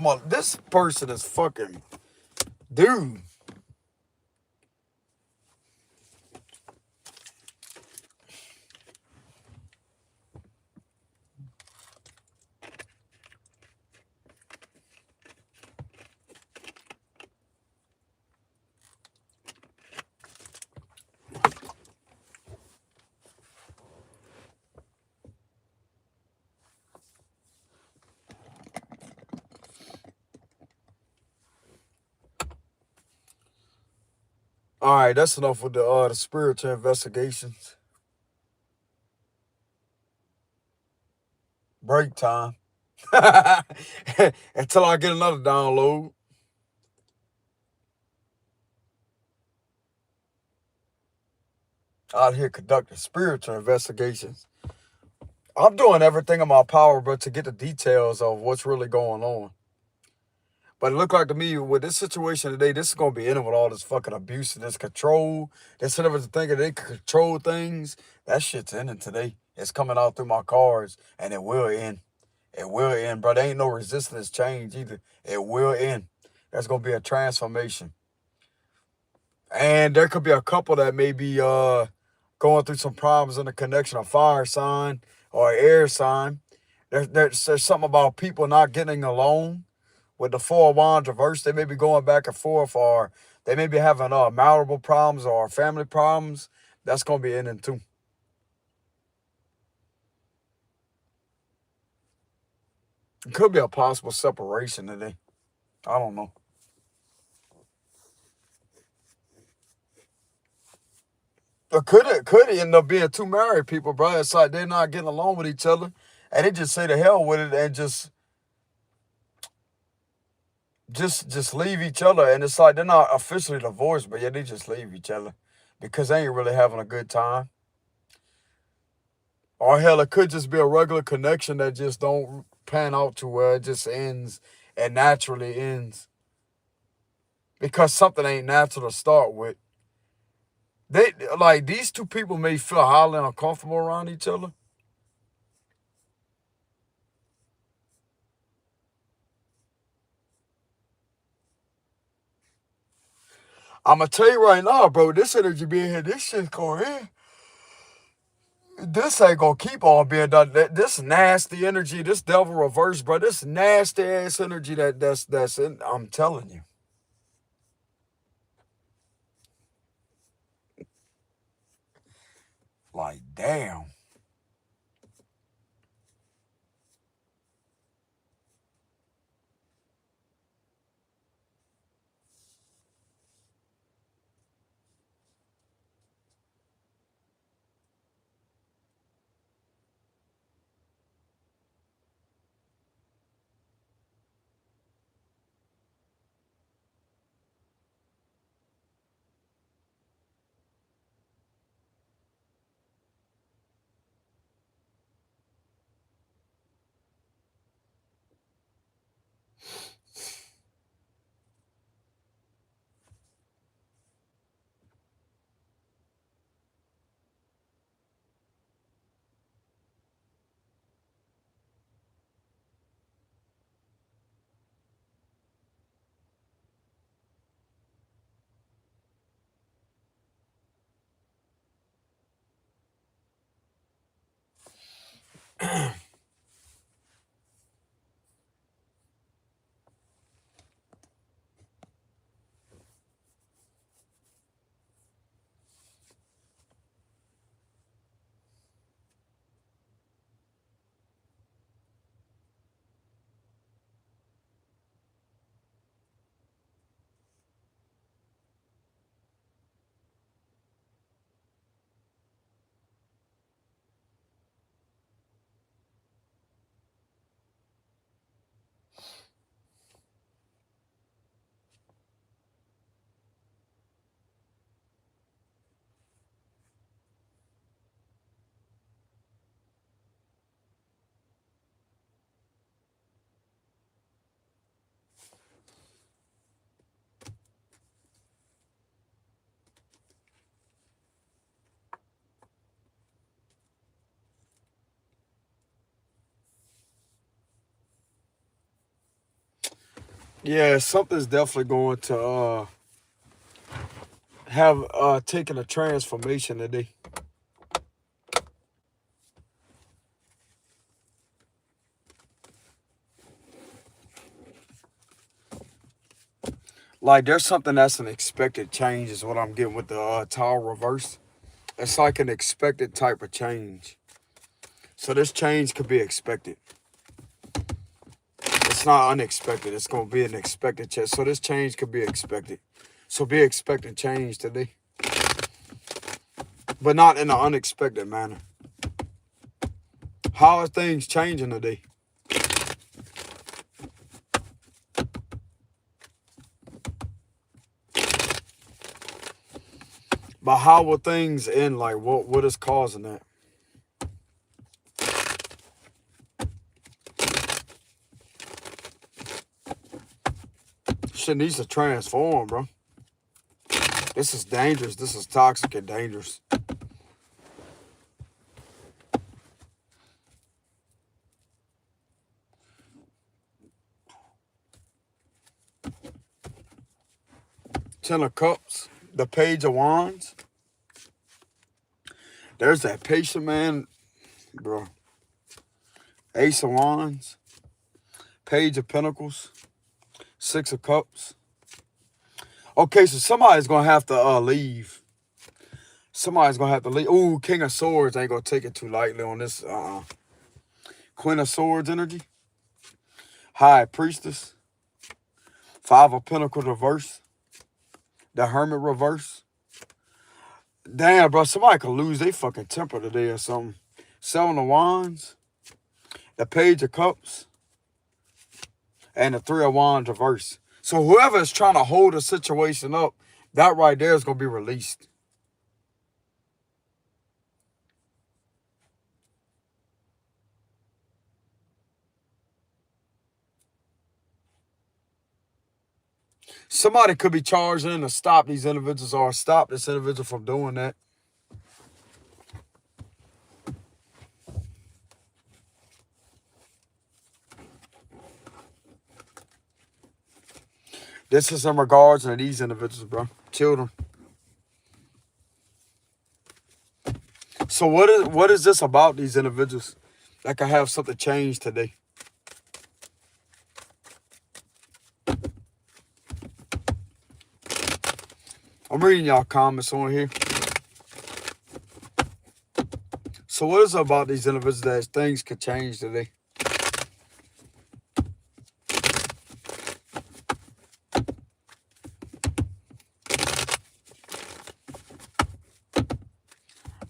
A: person is fucking, dude. All right, that's enough with the spiritual investigations. Break time. Until I get another download. Out here conducting spiritual investigations. I'm doing everything in my power, but to get the details of what's really going on. But it looked like to me, with this situation today, this is going to be ending with all this fucking abuse and this control. Instead of thinking they can control things, that shit's ending today. It's coming out through my cards, and it will end. It will end, bro. There ain't no resistance change either. It will end. There's going to be a transformation. And there could be a couple that may be going through some problems in the connection of fire sign or air sign. There's something about people not getting along. With the Four of Wands reversed, they may be going back and forth, or they may be having marital problems or family problems. That's going to be ending too. It could be a possible separation today. I don't know. But could it end up being two married people, bro? It's like they're not getting along with each other, and they just say the hell with it and just leave each other. And it's like they're not officially divorced, but yeah, they just leave each other because they ain't really having a good time. Or hell, it could just be a regular connection that just don't pan out to where it just ends and naturally ends. Because something ain't natural to start with. They like these two people may feel highly uncomfortable around each other. I'm gonna tell you right now, bro, this energy being here, this shit's going in. This ain't gonna keep on being done. This nasty energy, this devil reverse, bro. This nasty ass energy that's in. I'm telling you. Like, damn. Yeah, something's definitely going to have taken a transformation today. Like there's something that's an expected change is what I'm getting with the Tower reverse. It's like an expected type of change. So this change could be expected. It's not unexpected. It's going to be an expected change. So this change could be expected. So be expecting change today. But not in an unexpected manner. How are things changing today? But how will things end? Like what is causing that? Shit needs to transform, bro. This is dangerous. This is toxic and dangerous. Ten of Cups, the Page of Wands. There's that patient man, bro. Ace of Wands, Page of Pentacles, Six of Cups. Okay, so somebody's gonna have to leave. Somebody's gonna have to leave. Ooh, King of Swords ain't gonna take it too lightly on this. Queen of Swords energy. High Priestess. Five of Pentacles reverse. The Hermit reverse. Damn, bro, somebody could lose their fucking temper today or something. Seven of Wands. The Page of Cups. And the Three of Wands reverse. So whoever is trying to hold a situation up, that right there is going to be released. Somebody could be charged in to stop these individuals or stop this individual from doing that. This is in regards to these individuals, bro. Children. So what is this about these individuals that can have something change today? I'm reading y'all comments on here. So what is it about these individuals that things could change today?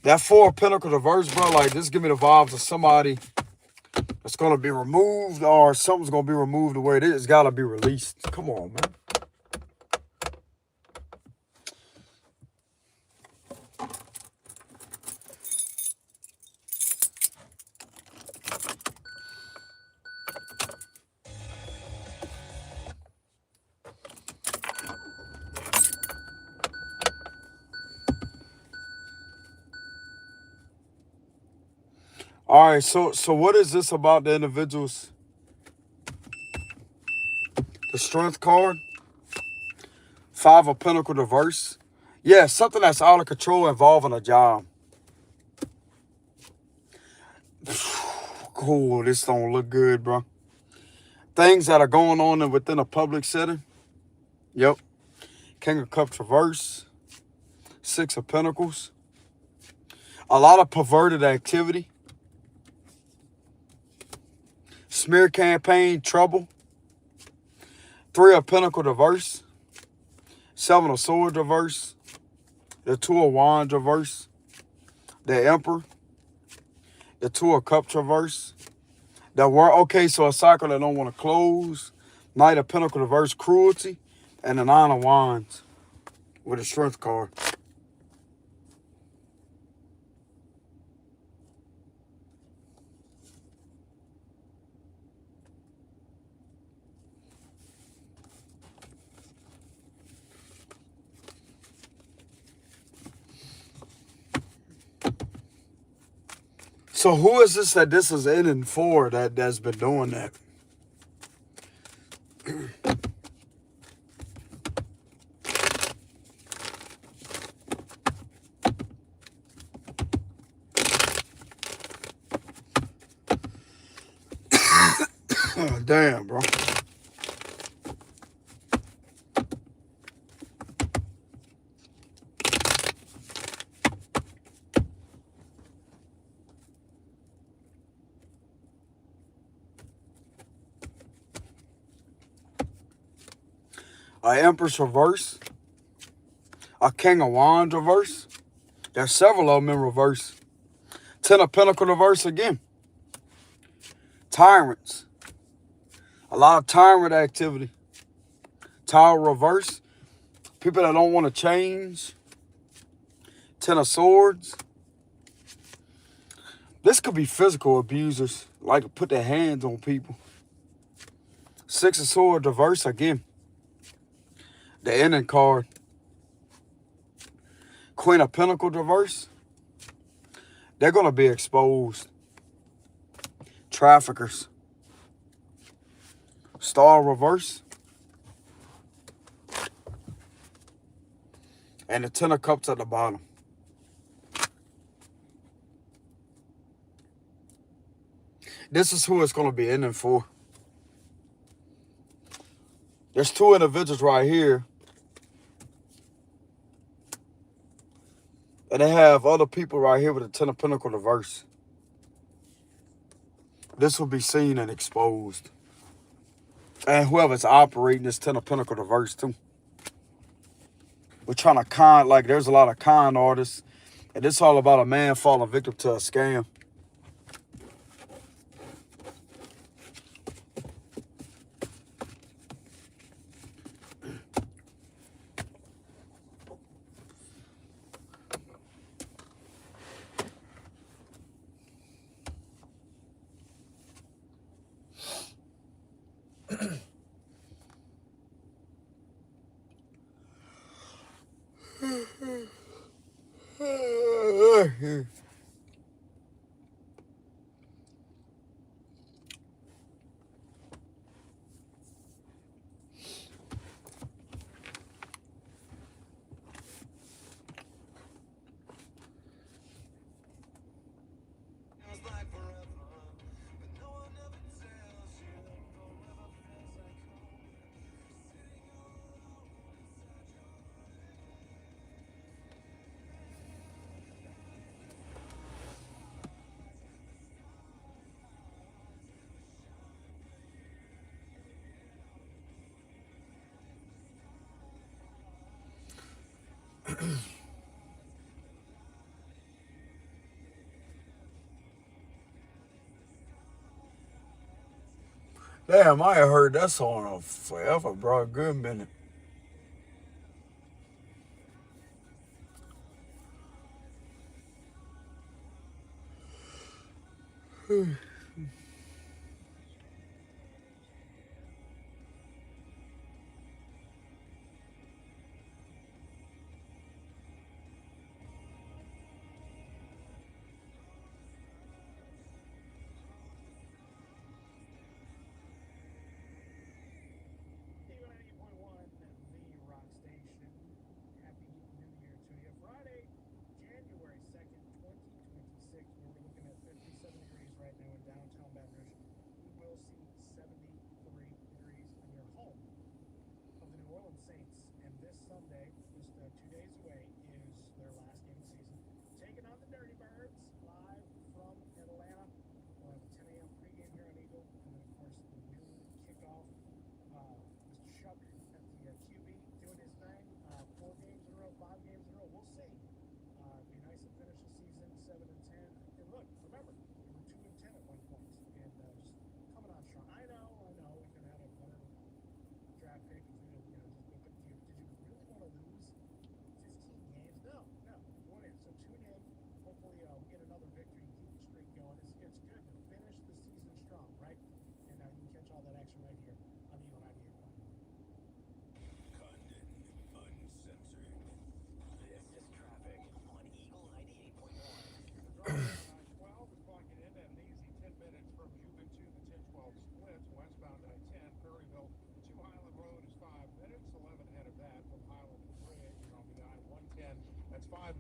A: That Four of Pentacles reverse, bro, like this give me the vibes of somebody that's going to be removed or something's going to be removed the way it is. It's got to be released. Come on, man. All right, so what is this about the individuals? The Strength card. Five of Pentacles reverse. Yeah, something that's out of control involving a job. Cool, this don't look good, bro. Things that are going on within a public setting. Yep. King of Cups reverse. Six of Pentacles. A lot of perverted activity. Smear campaign, trouble. Three of Pentacles reverse. Seven of Swords reverse. The Two of Wands reverse. The Emperor. The Two of Cups reverse. The world. Okay, so a cycle that don't want to close. Knight of Pentacles reverse, cruelty. And the Nine of Wands with a Strength card. So who is this that this is ending for that's been doing that? Damn, bro. A Empress reverse. A King of Wands reverse. There's several of them in reverse. Ten of Pentacles reverse again. Tyrants. A lot of tyrant activity. Tower reverse. People that don't want to change. Ten of Swords. This could be physical abusers. Like to put their hands on people. Six of Swords reverse again. The ending card. Queen of Pentacles reverse. They're going to be exposed. Traffickers. Star reverse. And the Ten of Cups at the bottom. This is who it's going to be ending for. There's two individuals right here. And they have other people right here with the Ten of Pentacles reverse. This will be seen and exposed. And whoever's operating this Ten of Pentacles reverse too. We're trying to like there's a lot of con artists. And it's all about a man falling victim to a scam. Damn, I ain't heard that song forever, bro. A good minute.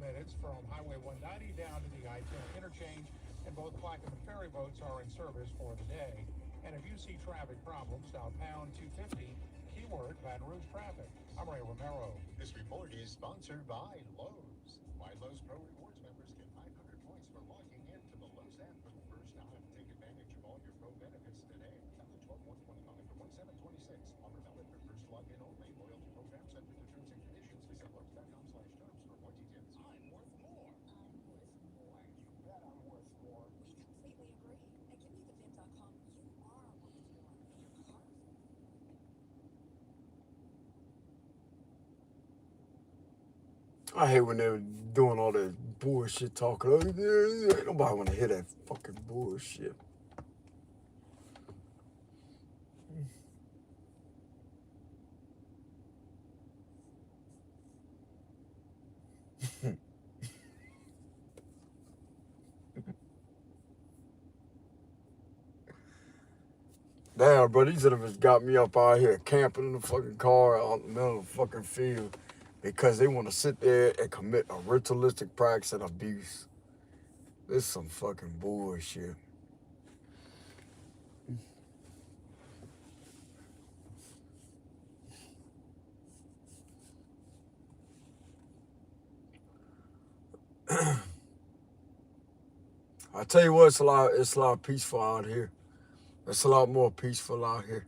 B: Minutes from Highway 190 down to the I-10 interchange, and both Plaquemine ferry boats are in service for the day. And if you see traffic problems, dial pound 250, keyword Baton Rouge traffic. I'm Ray Romero.
C: This report is sponsored by Lowe's. Why Lowe's Pro Rewards members get 500 points for logging into the Lowe's app for the first time. Take advantage of all your pro benefits today. Valid 12/1/25 to 1/7/26. Offer valid for first login only. Loyalty program subject to terms and conditions. Visit Lowe's.com/terms for more details.
D: I'm worth more. I'm worth more.
C: You bet I'm worth more.
D: We completely agree. At GiveMeTheVIN.com, you are worth more, and your car is worth more.
A: I hate when they're doing all that bullshit talking. Oh, yeah, ain't nobody want to hear that fucking bullshit. Damn, bro, these have got me up out here camping in the fucking car out in the middle of the fucking field because they want to sit there and commit a ritualistic practice and abuse. This is some fucking bullshit. I tell you what, it's a lot peaceful out here. It's a lot more peaceful out here.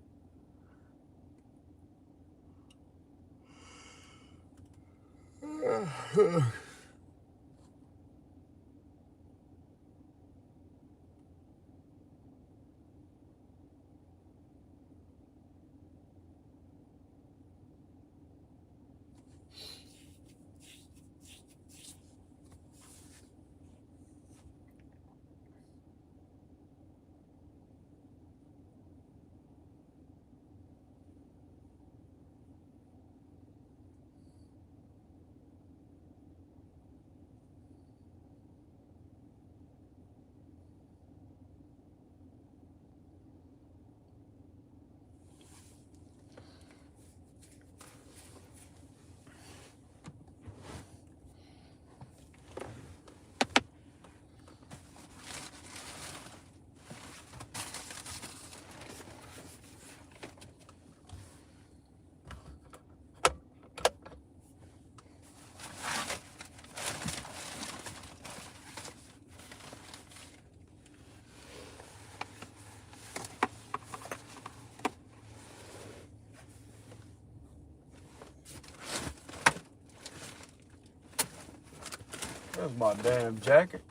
A: That's my damn jacket.